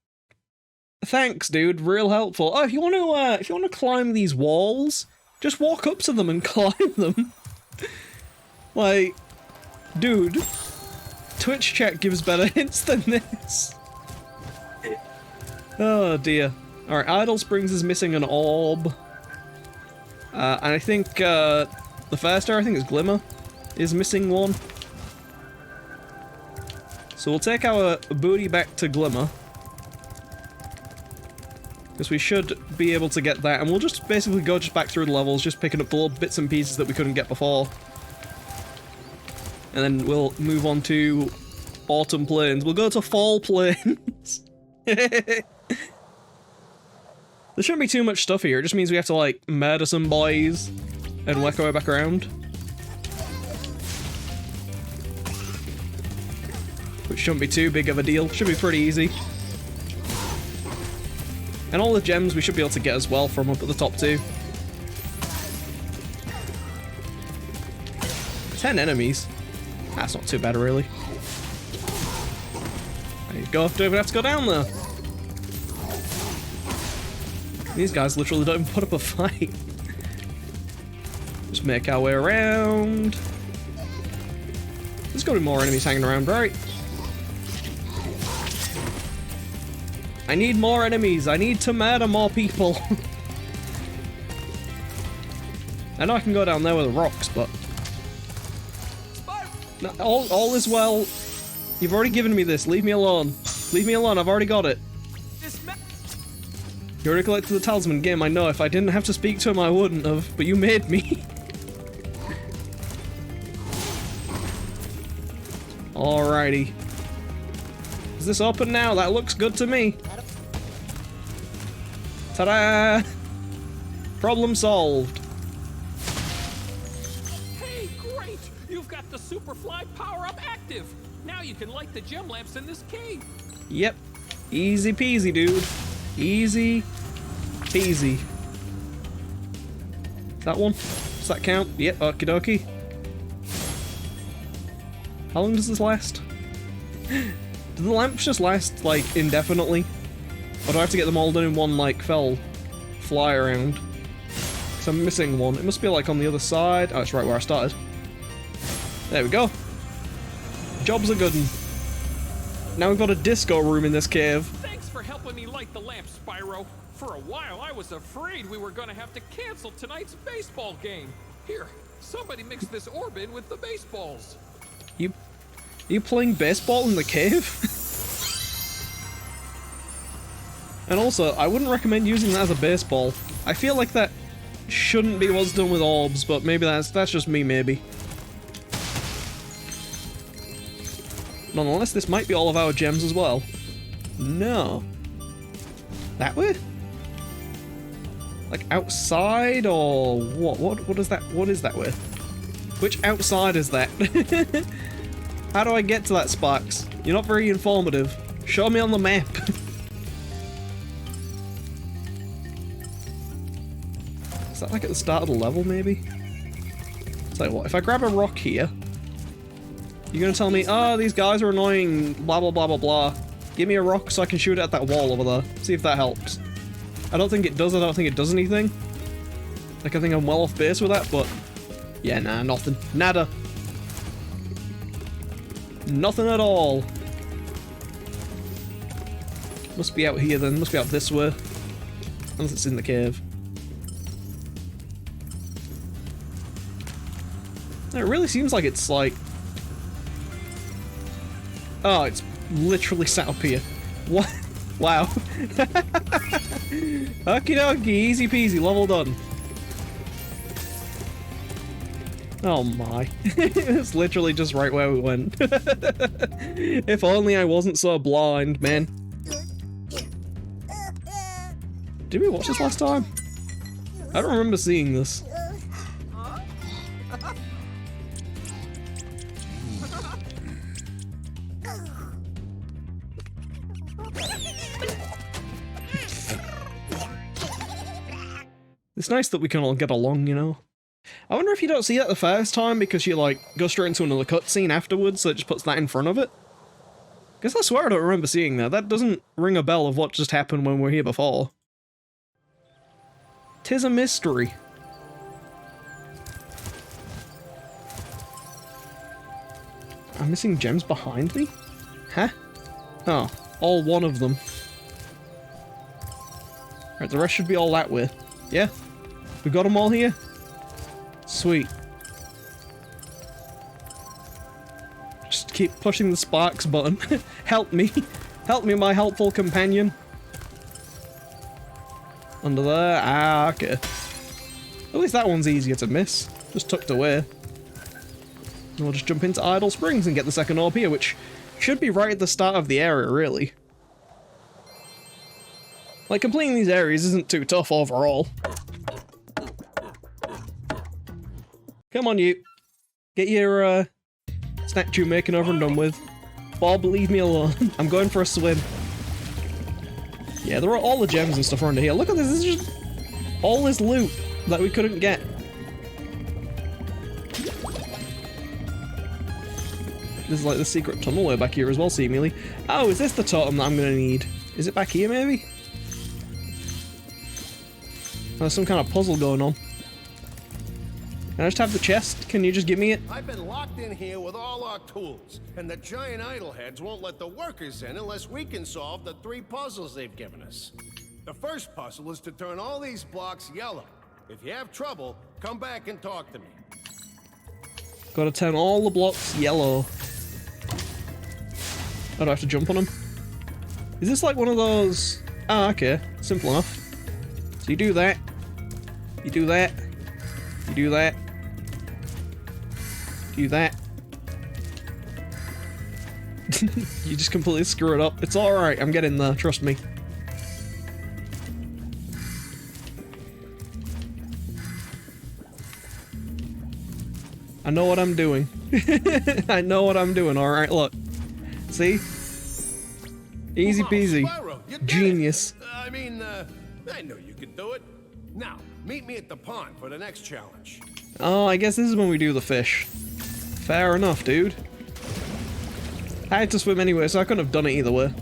thanks, dude. Real helpful. Oh, if you want to climb these walls, just walk up to them and climb them. Like, dude, Twitch chat gives better hints than this. Oh dear. Alright, Idle Springs is missing an orb. And I think, the first area, I think it's Glimmer, is missing one. So we'll take our booty back to Glimmer. Because we should be able to get that, and we'll just basically go just back through the levels, just picking up the little bits and pieces that we couldn't get before. And then we'll move on to Autumn Plains. We'll go to Fall Plains. There shouldn't be too much stuff here, it just means we have to, like, murder some boys and work our way back around. Which shouldn't be too big of a deal, should be pretty easy. And all the gems we should be able to get as well from up at the top too. 10 enemies. That's not too bad really. There you go, don't even have to go down there. These guys literally don't even put up a fight. Just make our way around. There's gotta be more enemies hanging around, right? I need more enemies. I need to murder more people. I know I can go down there with the rocks, but no, all is well. You've already given me this. Leave me alone. Leave me alone. I've already got it. You already collected the talisman game. I know. If I didn't have to speak to him, I wouldn't have. But you made me. Alrighty. Is this open now? That looks good to me. Ta-da! Problem solved. Hey, great! You've got the Superfly power-up active. Now you can light the gem lamps in this cave. Yep. Easy peasy, dude. Easy peasy. That one? Does that count? Yep, okie dokie. How long does this last? Do the lamps just last, like, indefinitely? Or do I have to get them all done in one, like, fly around? Because I'm missing one. It must be, like, on the other side. Oh, it's right where I started. There we go. Job's a good one. Now we've got a disco room in this cave. Thanks for helping me light the lamp, Spyro. For a while, I was afraid we were gonna have to cancel tonight's baseball game. Here, somebody mix this orb in with the baseballs. You playing baseball in the cave? And also, I wouldn't recommend using that as a baseball. I feel like that shouldn't be what's done with orbs, but maybe that's just me, maybe. Nonetheless, this might be all of our gems as well. No. That way? Like outside or what? What is that? What is that way? Which outside is that? How do I get to that, Sparks? You're not very informative. Show me on the map. Is that like at the start of the level, maybe? It's like, what? If I grab a rock here, you're gonna tell me, oh, these guys are annoying, blah blah blah blah blah. Give me a rock so I can shoot it at that wall over there. See if that helps. I don't think it does, I don't think it does anything. Like, I think I'm well off base with that, but yeah, nah, nothing. Nada. Nothing at all. Must be out here then, must be out this way. Unless it's in the cave. It really seems like it's like... Oh, it's literally sat up here. What? Wow. Okie dokie, easy peasy, level done. Oh my. It's literally just right where we went. If only I wasn't so blind, man. Did we watch this last time? I don't remember seeing this. It's nice that we can all get along, you know? I wonder if you don't see that the first time because you, like, go straight into another cutscene afterwards, so it just puts that in front of it. Because I swear I don't remember seeing that. That doesn't ring a bell of what just happened when we were here before. 'Tis a mystery. I'm missing gems behind me? Huh? Oh, all one of them. Right, the rest should be all that way. Yeah? We got them all here? Sweet. Just keep pushing the sparks button. Help me. Help me, my helpful companion. Under there. Ah, okay. At least that one's easier to miss. Just tucked away. And we'll just jump into Idle Springs and get the second orb here, which should be right at the start of the area, really. Like, completing these areas isn't too tough overall. Come on, you. Get your, statue making over and done with. Bob, leave me alone. I'm going for a swim. Yeah, there are all the gems and stuff around here. Look at this, this is just all this loot that we couldn't get. There's like the secret tunnel way back here as well, seemingly. Oh, is this the totem that I'm gonna need? Is it back here, maybe? There's some kind of puzzle going on. Can I just have the chest? Can you just give me it? I've been locked in here with all our tools, and the giant idleheads won't let the workers in unless we can solve the 3 puzzles they've given us. The first puzzle is to turn all these blocks yellow. If you have trouble, come back and talk to me. Gotta turn all the blocks yellow. Oh, do I have to jump on them? Is this like one of those... Ah, okay. Simple enough. So you do that. You do that. You do that. Do that. You just completely screw it up. It's alright, I'm getting there, trust me. I know what I'm doing. I know what I'm doing, alright, look. See? Easy peasy. Spyro, you did Genius. it. I mean, I knew you could do it. Now, meet me at the pond for the next challenge. Oh, I guess this is when we do the fish. Fair enough, dude. I had to swim anyway, so I couldn't have done it either way. I'm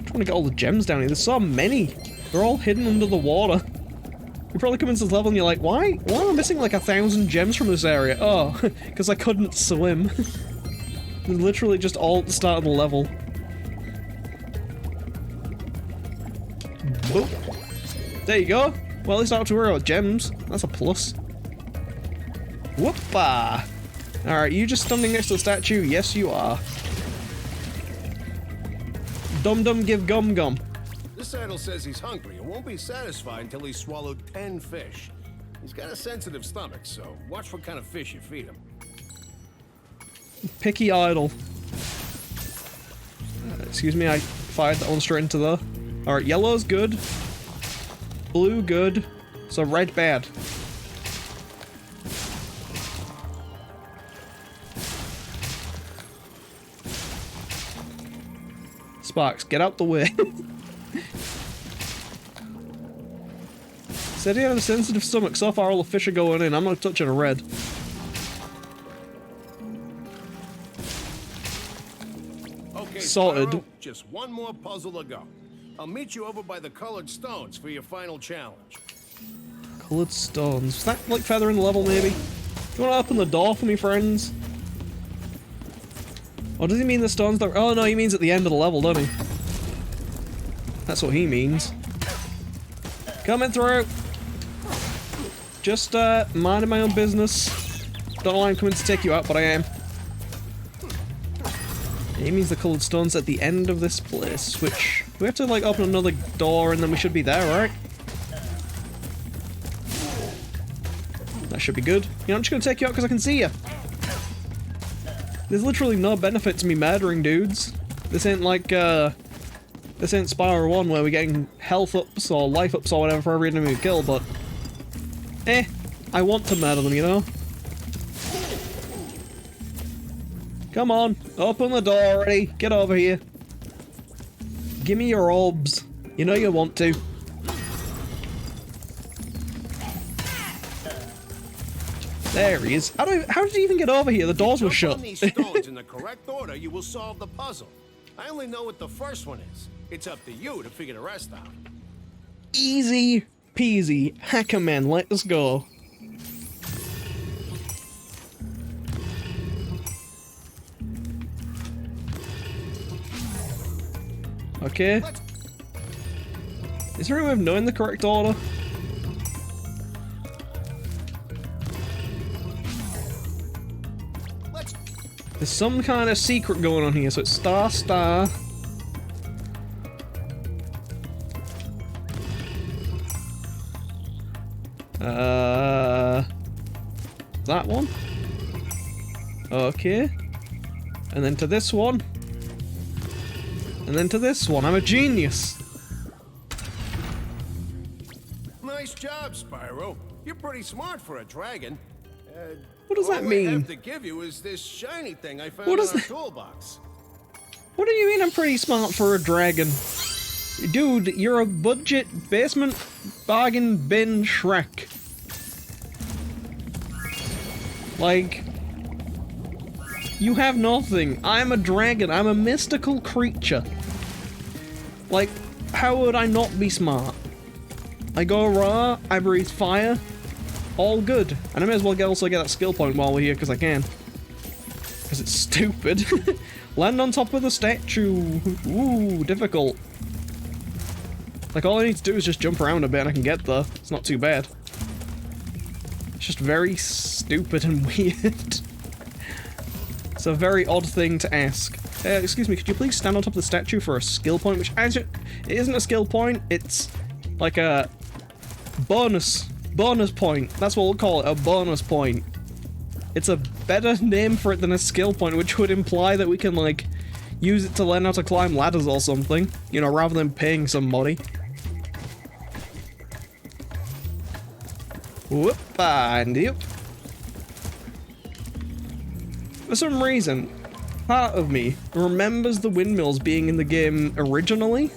trying to get all the gems down here. There's so many. They're all hidden under the water. You probably come into this level and you're like, why am I missing like 1,000 gems from this area? Oh, because I couldn't swim. They're literally just all at the start of the level. Boop. There you go. Well, at least I don't have to worry about gems. That's a plus. Whoopa! Alright, you just standing next to the statue? Yes, you are. Dum Dum give Gum Gum. This idol says he's hungry and won't be satisfied until he's swallowed 10 fish. He's got a sensitive stomach, so watch what kind of fish you feed him. Picky idol. Excuse me, I fired that one straight into there. Alright, yellow's good. Blue good. So red bad. Sparks, get out the way. Said he had a sensitive stomach. So far all the fish are going in. I'm not touching a red. Okay, Sorted. Spyro, just one more puzzle to go. I'll meet you over by the colored stones for your final challenge. Colored stones. Is that like further in the level, maybe? Do you want to open the door for me, friends? Or does he mean the stones that... Oh no, he means at the end of the level, doesn't he? That's what he means. Coming through! Just, minding my own business. Don't know why I'm coming to take you out, but I am. He means the colored stones at the end of this place, which... We have to, like, open another door and then we should be there, right? That should be good. You know, I'm just gonna take you out because I can see you. There's literally no benefit to me murdering dudes. This ain't like, this ain't Spyro 1 where we're getting health ups or life ups or whatever for every enemy we kill, but... I want to murder them, you know? Come on, open the door already. Get over here. Give me your orbs. You know you want to. There he is. How did he even get over here? The doors were shut. Jump on these stones in the correct order, you will solve the puzzle. I only know what the first one is. It's up to you to figure the rest out. Easy peasy. Hacker man, let us go. Okay. Is there any way of knowing the correct order? There's some kind of secret going on here, so it's star, star. That one. Okay. And then to this one. And then to this one. I'm a genius. Nice job, Spyro. You're pretty smart for a dragon. What does that mean? All I have to give you is this shiny thing I found What in is our that? toolbox. What do you mean I'm pretty smart for a dragon? Dude, you're a budget basement bargain bin Shrek. Like, you have nothing. I'm a dragon. I'm a mystical creature. Like, how would I not be smart? I go raw, I breathe fire, all good. And I may as well also get that skill point while we're here, because I can. Because it's stupid. Land on top of the statue. Ooh, difficult. Like, all I need to do is just jump around a bit and I can get there. It's not too bad. It's just very stupid and weird. It's a very odd thing to ask. Excuse me, could you please stand on top of the statue for a skill point? Which, it isn't a skill point, it's like a bonus point. That's what we'll call it, a bonus point. It's a better name for it than a skill point, which would imply that we can, like, use it to learn how to climb ladders or something. You know, rather than paying somebody. Whoop, and yep. For some reason, part of me remembers the windmills being in the game originally.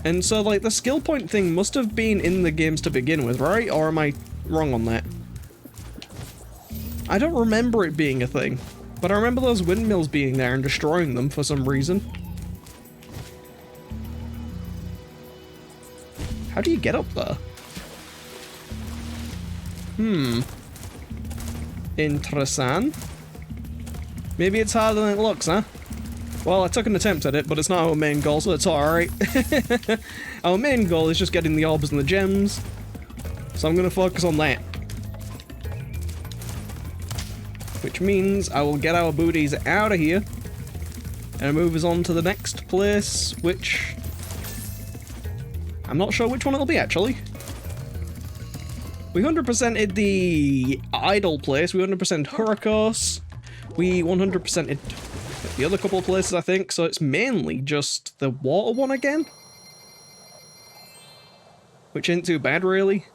And so, like, the skill point thing must have been in the games to begin with, right? Or am I wrong on that? I don't remember it being a thing. But I remember those windmills being there and destroying them for some reason. How do you get up there? Interessant. Maybe it's harder than it looks, huh? Well, I took an attempt at it, but it's not our main goal, so it's alright. Our main goal is just getting the orbs and the gems. So I'm gonna focus on that. Which means I will get our booties out of here. And move us on to the next place, which... I'm not sure which one it'll be, actually. We 100%ed the idle place, we 100%ed Hurricos, we 100%ed the other couple of places, I think, so it's mainly just the water one again. Which ain't too bad, really.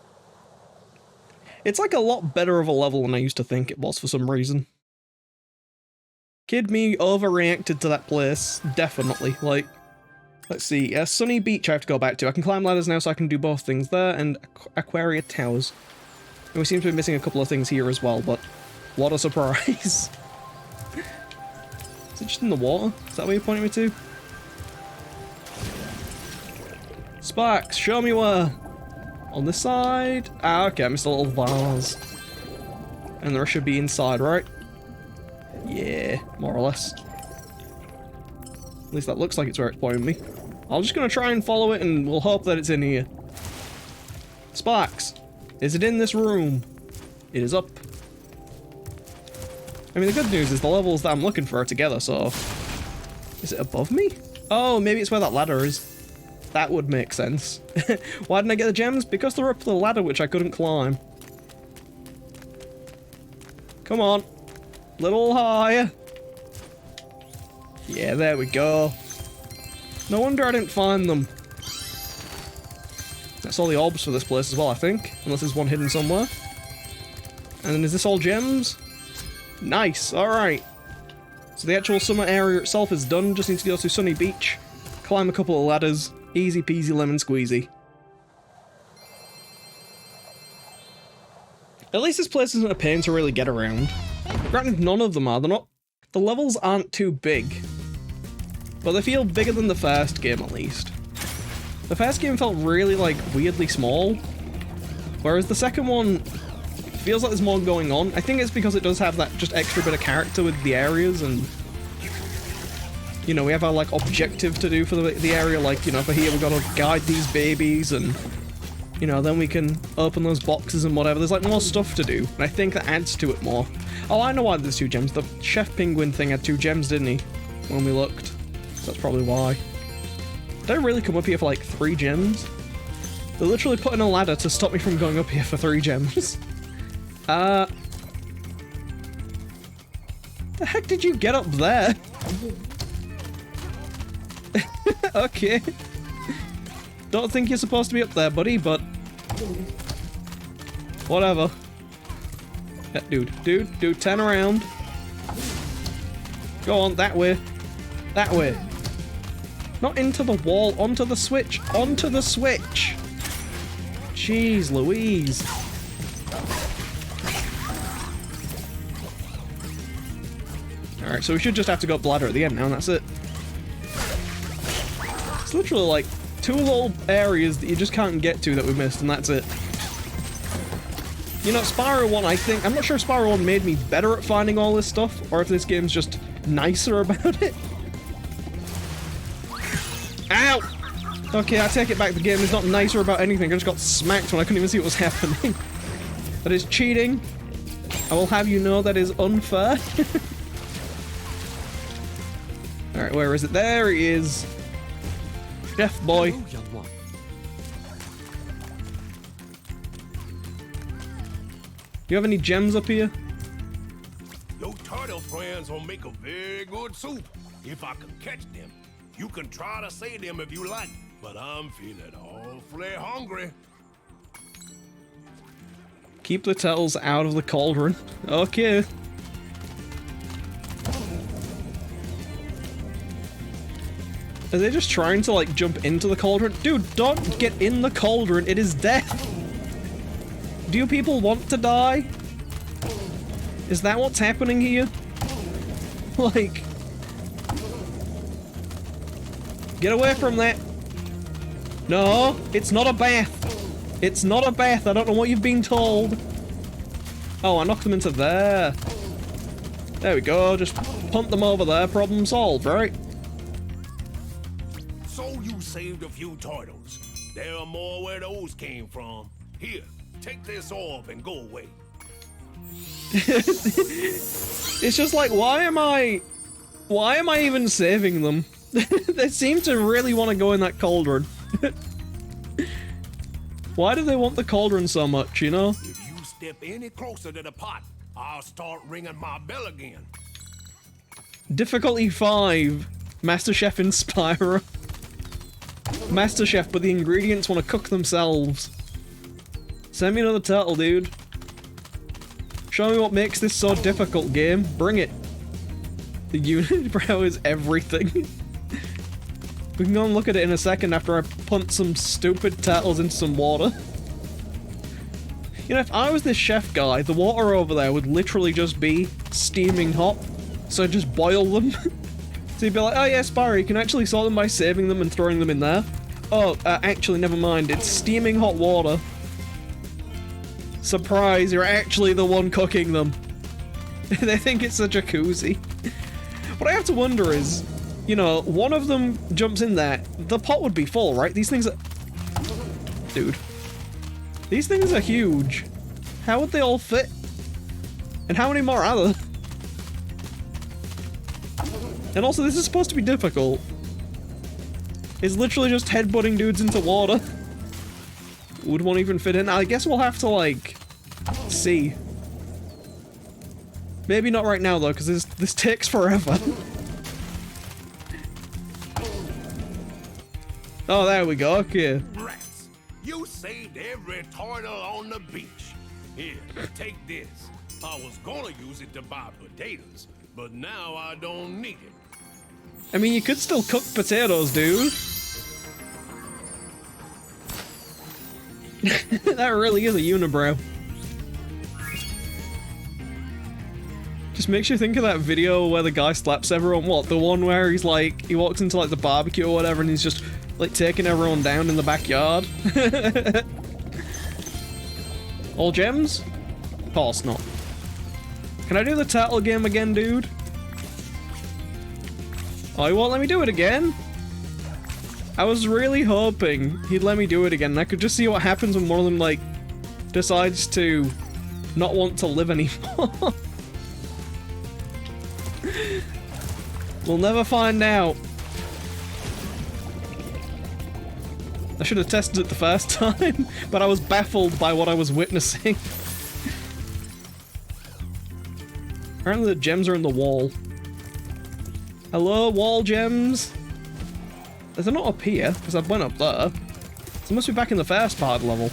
It's like a lot better of a level than I used to think it was for some reason. Kid me overreacted to that place, definitely. Like, let's see, Sunny Beach I have to go back to. I can climb ladders now, so I can do both things there, and Aquaria Towers. And we seem to be missing a couple of things here as well, but what a surprise. Is it just in the water? Is that what you're pointing me to? Sparks, show me where. On this side? Ah, okay, I missed a little vase. And the rest should be inside, right? Yeah, more or less. At least that looks like it's where it's pointing me. I'm just gonna try and follow it and we'll hope that it's in here. Sparks, is it in this room? It is up. I mean, the good news is the levels that I'm looking for are together, so... Is it above me? Oh, maybe it's where that ladder is. That would make sense. Why didn't I get the gems? Because they're up the ladder which I couldn't climb. Come on. Little higher. Yeah, there we go. No wonder I didn't find them. That's all the orbs for this place as well, I think. Unless there's one hidden somewhere. And then is this all gems? Nice, alright. So the actual summer area itself is done. Just need to go to Sunny Beach. Climb a couple of ladders. Easy peasy lemon squeezy. At least this place isn't a pain to really get around. Granted, none of them are. They're not. The levels aren't too big. But they feel bigger than the first game, at least. The first game felt really, like, weirdly small. Whereas the second one feels like there's more going on. I think it's because it does have that just extra bit of character with the areas and... You know, we have our, like, objective to do for the area, like, you know, for here we've got to guide these babies and... You know, then we can open those boxes and whatever. There's, like, more stuff to do, and I think that adds to it more. Oh, I know why there's 2 gems. The Chef Penguin thing had 2 gems, didn't he? When we looked. So that's probably why. Did I really come up here for, like, 3 gems? They're literally putting a ladder to stop me from going up here for 3 gems. The heck did you get up there? Okay. Don't think you're supposed to be up there, buddy, but... Whatever. Dude, turn around. Go on, that way. That way. Not into the wall, onto the switch. Onto the switch! Jeez Louise. Alright, so we should just have to go up the ladder at the end now, and that's it. It's literally like 2 little areas that you just can't get to that we missed, and that's it. You know, Spyro 1, I think... I'm not sure if Spyro 1 made me better at finding all this stuff, or if this game's just nicer about it. Ow! Okay, I take it back. The game is not nicer about anything. I just got smacked when I couldn't even see what was happening. That is cheating. I will have you know that is unfair. Alright, where is it? There he is. Chef boy. Hello, young one. You have any gems up here? Your turtle friends will make a very good soup. If I can catch them, you can try to save them if you like. But I'm feeling awfully hungry. Keep the turtles out of the cauldron. Okay. Are they just trying to, like, jump into the cauldron? Dude, don't get in the cauldron. It is death. Do you people want to die? Is that what's happening here? Like... Get away from that. No, it's not a bath. It's not a bath. I don't know what you've been told. Oh, I knocked them into there. There we go. Just pump them over there. Problem solved, right? So you saved a few turtles. There are more where those came from. Here, take this orb and go away. It's just like, why am I even saving them? They seem to really want to go in that cauldron. Why do they want the cauldron so much, you know? If you step any closer to the pot, I'll start ringing my bell again. Difficulty 5. Master Chef in Spyro. Master Chef, but the ingredients want to cook themselves. Send me another turtle, dude. Show me what makes this so difficult, game. Bring it. The unibrow is everything. We can go and look at it in a second after I punt some stupid turtles into some water. You know, if I was this chef guy, the water over there would literally just be steaming hot. So I'd just boil them. So you'd be like, oh yeah, Spyro, you can actually sort them by saving them and throwing them in there. Oh, actually, never mind. It's steaming hot water. Surprise, you're actually the one cooking them. They think it's a jacuzzi. What I have to wonder is, you know, one of them jumps in there, the pot would be full, right? These things are... Dude. These things are huge. How would they all fit? And how many more are there? And also, this is supposed to be difficult. It's literally just headbutting dudes into water. Would one even fit in? I guess we'll have to, like, see. Maybe not right now, though, because this takes forever. Oh, there we go, okay. Rats, you saved every turtle on the beach. Here, take this. I was gonna use it to buy potatoes, but now I don't need it. I mean, you could still cook potatoes, dude. That really is a unibrow. Just makes you think of that video where the guy slaps everyone. What, the one where he's like, he walks into like the barbecue or whatever and he's just like taking everyone down in the backyard? All gems? Of course not. Can I do the turtle game again, dude? Oh, he won't let me do it again? I was really hoping he'd let me do it again. I could just see what happens when one of them, like, decides to not want to live anymore. We'll never find out. I should have tested it the first time, but I was baffled by what I was witnessing. Apparently the gems are in the wall. Hello, wall gems? They're not up here, because I went up there. So they must be back in the first part of the level.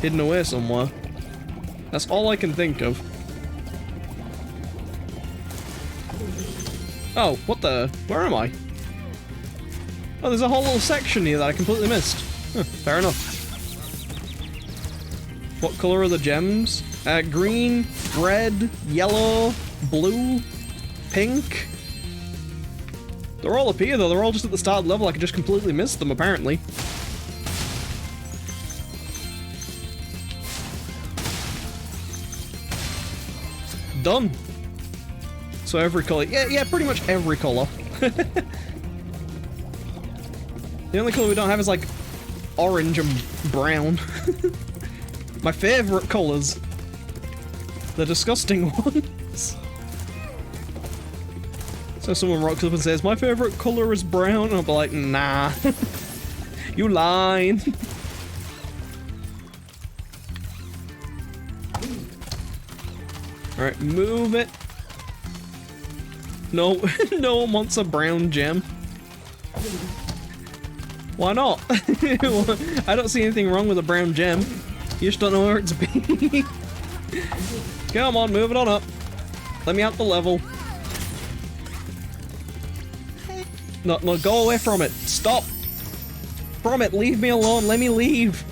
Hidden away somewhere. That's all I can think of. Oh, what the? Where am I? Oh, there's a whole little section here that I completely missed. Huh, fair enough. What color are the gems? Green, red, yellow, blue, pink. They're all up here though, they're all just at the start of the level. I could just completely miss them apparently. Done. So every color, yeah, pretty much every color. The only color we don't have is like orange and brown. My favorite colors. The disgusting ones. So someone rocks up and says, my favorite color is brown, and I'll be like, nah. You lying. Alright, move it. No, no one wants a brown gem. Why not? I don't see anything wrong with a brown gem. You just don't know where it's been. Come on, move it on up. Let me out the level. No, go away from it. Stop. From it, leave me alone. Let me leave.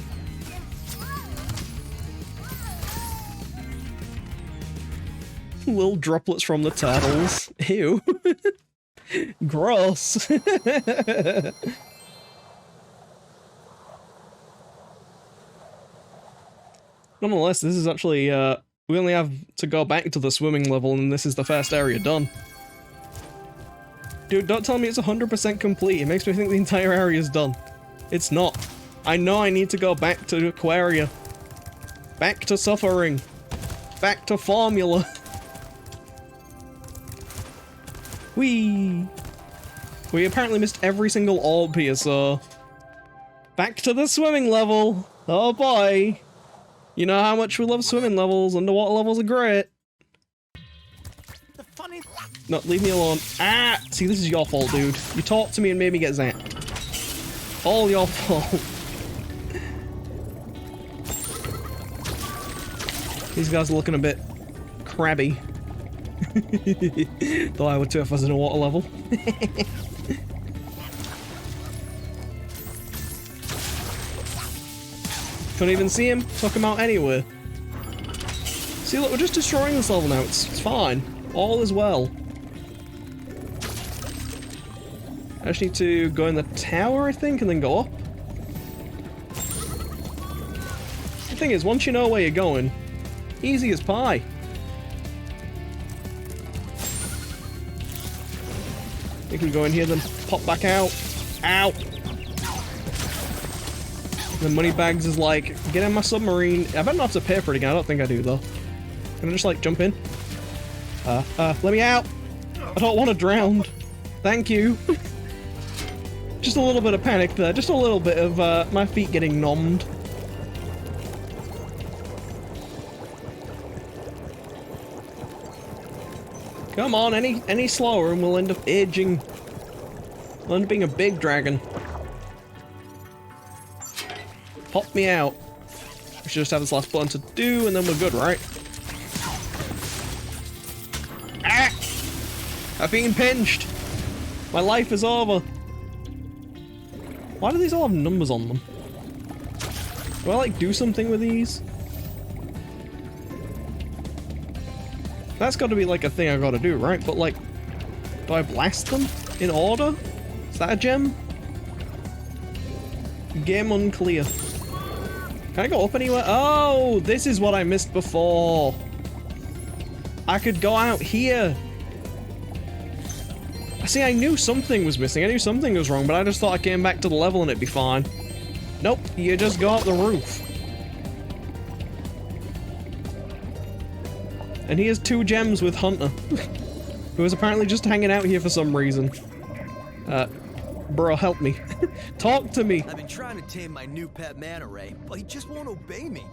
Little droplets from the turtles. Ew. Gross. Nonetheless, this is actually, we only have to go back to the swimming level and this is the first area done. Dude, don't tell me it's 100% complete. It makes me think the entire area is done. It's not. I know I need to go back to Aquaria. Back to suffering. Back to formula. Whee! We apparently missed every single orb here, so... Back to the swimming level! Oh boy! You know how much we love swimming levels, underwater levels are great! No, leave me alone. Ah! See, this is your fault, dude. You talked to me and made me get zapped. All your fault. These guys are looking a bit crabby. Though I would too if I was in a water level. Couldn't even see him. Took him out anyway. See, look, we're just destroying this level now. It's fine. All is well. I just need to go in the tower, I think, and then go up. The thing is, once you know where you're going, easy as pie. You can go in here, then pop back out. Ow! The Moneybags is like, get in my submarine. I better not have to pay for it again. I don't think I do, though. Can I just, like, jump in? Let me out! I don't want to drown. Thank you. Just a little bit of panic there. Just a little bit of, my feet getting numbed. Come on, any slower and we'll end up aging. We'll end up being a big dragon. Pop me out. We should just have this last button to do and then we're good, right? Ah! I've been pinched! My life is over. Why do these all have numbers on them? Do I like do something with these? That's got to be like a thing I gotta do, right? But like, do I blast them in order? Is that a gem? Game unclear. Can I go up anywhere? Oh, this is what I missed before. I could go out here. See, I knew something was missing. I knew something was wrong, but I just thought I came back to the level and it'd be fine. Nope, you just go up the roof. And here's 2 gems with Hunter, who is apparently just hanging out here for some reason. Bro, help me. Talk to me. I've been trying to tame my new pet manta ray, but he just won't obey me.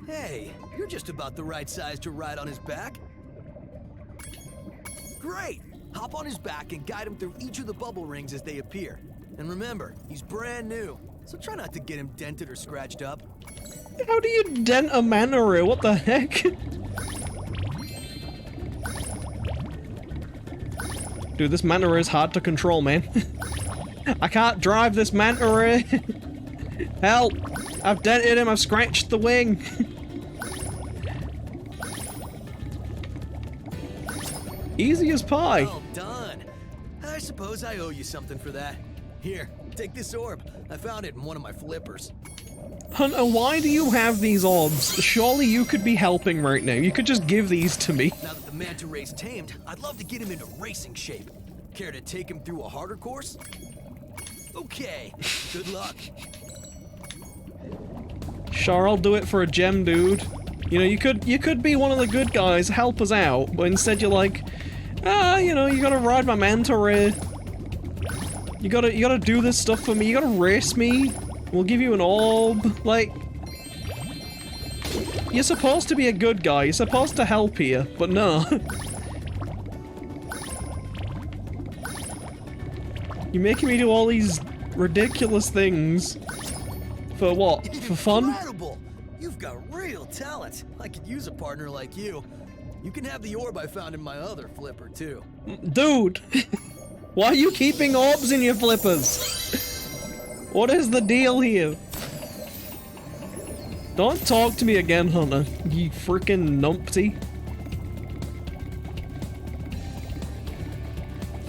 Hey, you're just about the right size to ride on his back. Great! Hop on his back and guide him through each of the bubble rings as they appear. And remember, he's brand new, so try not to get him dented or scratched up. How do you dent a manta ray? What the heck? Dude, this manta ray is hard to control, man. I can't drive this manta ray. Help! I've dented him, I've scratched the wing. Easy as pie. Well done. I suppose I owe you something for that. Here, take this orb. I found it in one of my flippers. Hunter, why do you have these orbs? Surely you could be helping right now. You could just give these to me. Now that the manta ray's tamed, I'd love to get him into racing shape. Care to take him through a harder course? Okay, good luck. Sure, I'll do it for a gem, dude. You know, you could be one of the good guys, help us out, but instead you're like, you know, you gotta ride my manta ray. You gotta do this stuff for me, you gotta race me. We'll give you an orb. Like, you're supposed to be a good guy, you're supposed to help here, but no. You're making me do all these ridiculous things. For what? For fun? Incredible! You've got real talent. I could use a partner like you. You can have the orb I found in my other flipper, too. Dude! Why are you keeping orbs in your flippers? What is the deal here? Don't talk to me again, Hunter. You freaking numpty.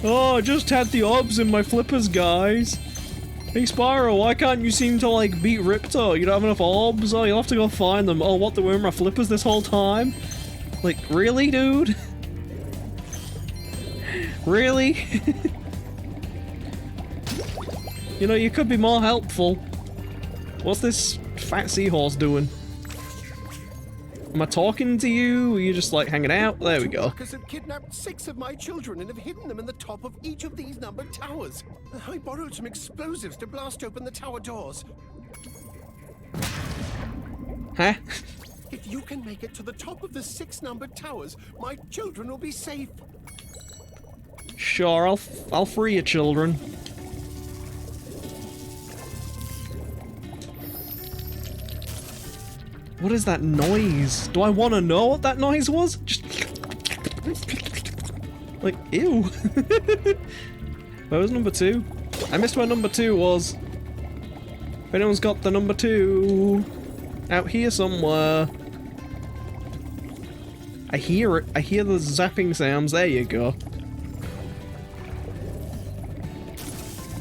Oh, I just had the orbs in my flippers, guys. Hey Spyro, why can't you seem to like beat Ripto? You don't have enough orbs? Oh, you'll have to go find them. Oh, what, they were in my flippers this whole time? Like, really, dude? Really? You know, you could be more helpful. What's this fat seahorse doing? Am I talking to you? Are you just like hanging out? There we go. Workers have kidnapped 6 of my children and have hidden them in the top of each of these numbered towers. I borrowed some explosives to blast open the tower doors. Huh? If you can make it to the top of the 6 numbered towers, my children will be safe. Sure, I'll free your children. What is that noise? Do I want to know what that noise was? Just like, ew. Where was number 2? I missed where number 2 was. If anyone's got the number 2 out here somewhere. I hear it. I hear the zapping sounds. There you go.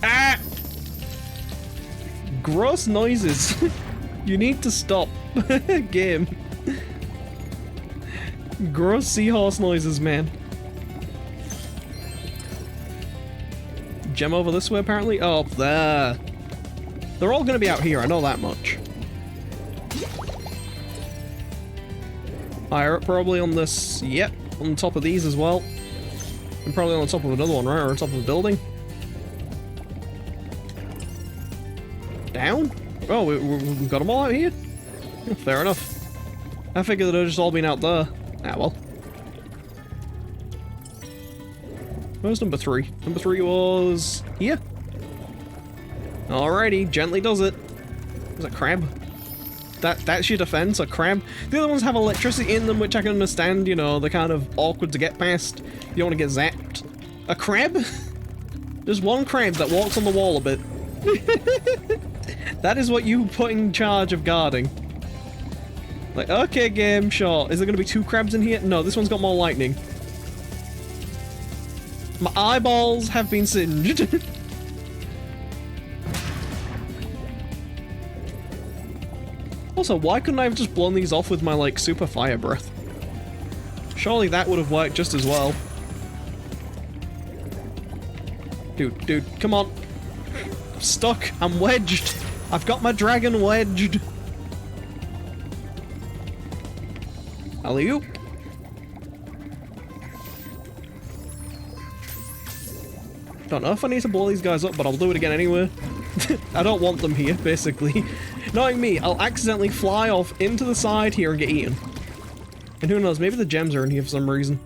Ah! Gross noises. You need to stop. Game. Gross seahorse noises, man. Gem over this way, apparently? Oh, up there. They're all gonna be out here, I know that much. Higher up, probably on this. Yep, on top of these as well. And probably on top of another one, right? Or on top of a building. Down? Oh, we've got them all out here? Fair enough. I figured they'd just all been out there. Ah, well. Where's number 3? Number 3 was here. Alrighty, gently does it. There's a crab. That's your defense, a crab. The other ones have electricity in them, which I can understand, you know, they're kind of awkward to get past. You don't want to get zapped. A crab? There's one crab that walks on the wall a bit. That is what you put in charge of guarding. Like, okay, game, sure. Is there gonna be 2 crabs in here? No, this one's got more lightning. My eyeballs have been singed. Also, why couldn't I have just blown these off with my, like, super fire breath? Surely that would have worked just as well. Dude, come on. I'm stuck. I'm wedged. I've got my dragon wedged. Alley-oop. Don't know if I need to blow these guys up, but I'll do it again anyway. I don't want them here, basically. Knowing me, I'll accidentally fly off into the side here and get eaten. And who knows, maybe the gems are in here for some reason.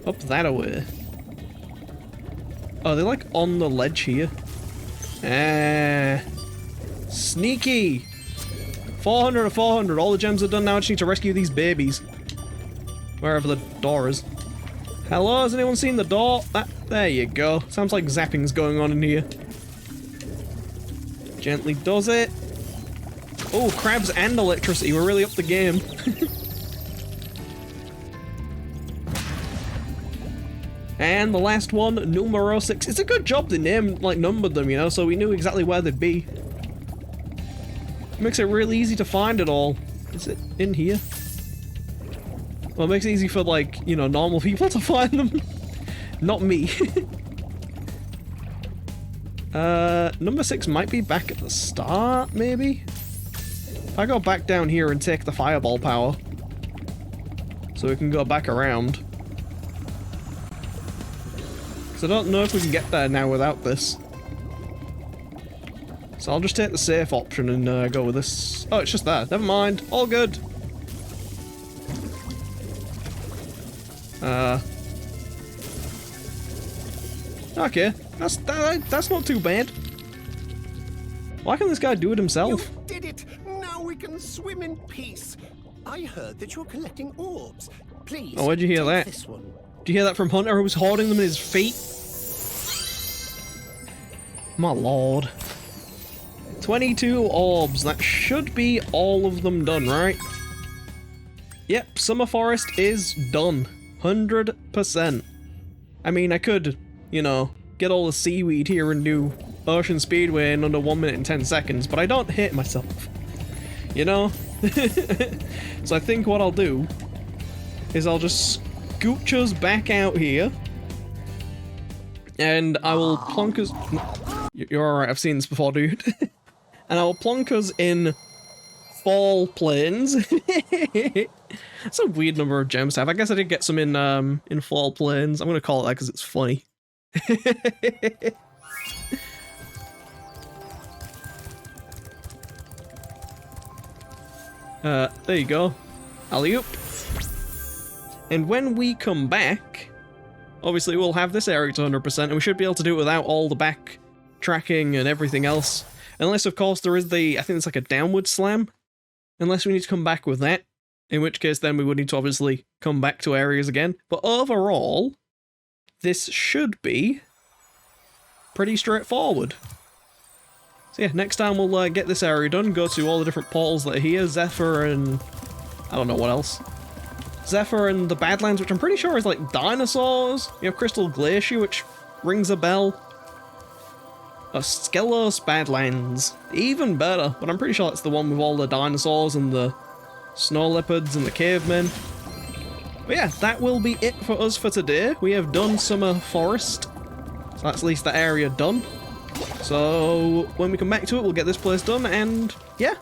Up that away. Oh, they're like on the ledge here. Ah. Sneaky! 400 to 400, all the gems are done now, I just need to rescue these babies. Wherever the door is. Hello, has anyone seen the door? There you go. Sounds like zapping's going on in here. Gently does it. Oh, crabs and electricity, we're really up the game. And the last one, numero 6. It's a good job they numbered them, you know, so we knew exactly where they'd be. It makes it really easy to find it all. Is it in here? Well, it makes it easy for, like, you know, normal people to find them. Not me. Number 6 might be back at the start, maybe? If I go back down here and take the fireball power, so we can go back around. Because I don't know if we can get there now without this. So I'll just take the safe option and go with this. Oh, it's just there. Never mind. All good. Okay. That's not too bad. Why can't this guy do it himself? You did it! Now we can swim in peace. I heard that you're collecting orbs. Please. Oh, where'd you hear that? This one. Did you hear that from Hunter, who was hoarding them in his feet? My lord. 22 orbs. That should be all of them done, right? Yep, Summer Forest is done. 100%. I mean, I could, you know, get all the seaweed here and do Ocean Speedway in under 1 minute and 10 seconds, but I don't hate myself. You know? So I think what I'll do is I'll just scooch us back out here, and I will plonk us... You're alright, I've seen this before, dude. And I will plonk us in Fall Plains. That's a weird number of gems to have. I guess I did get some in Fall Plains. I'm gonna call it that because it's funny. There you go. Alley-oop. And when we come back, obviously we'll have this area to 100%, and we should be able to do it without all the backtracking and everything else. Unless, of course, there is the, I think it's like a downward slam. Unless we need to come back with that. In which case, then we would need to obviously come back to areas again. But overall, this should be pretty straightforward. So yeah, next time we'll get this area done, go to all the different portals that are here, Zephyr and... I don't know what else. Zephyr and the Badlands, which I'm pretty sure is like dinosaurs. You have Crystal Glacier, which rings a bell. Skelos Badlands. Even better, but I'm pretty sure that's the one with all the dinosaurs and the snow leopards and the cavemen. But yeah, that will be it for us for today. We have done Summer Forest. So that's at least that area done. So when we come back to it, we'll get this place done, and yeah,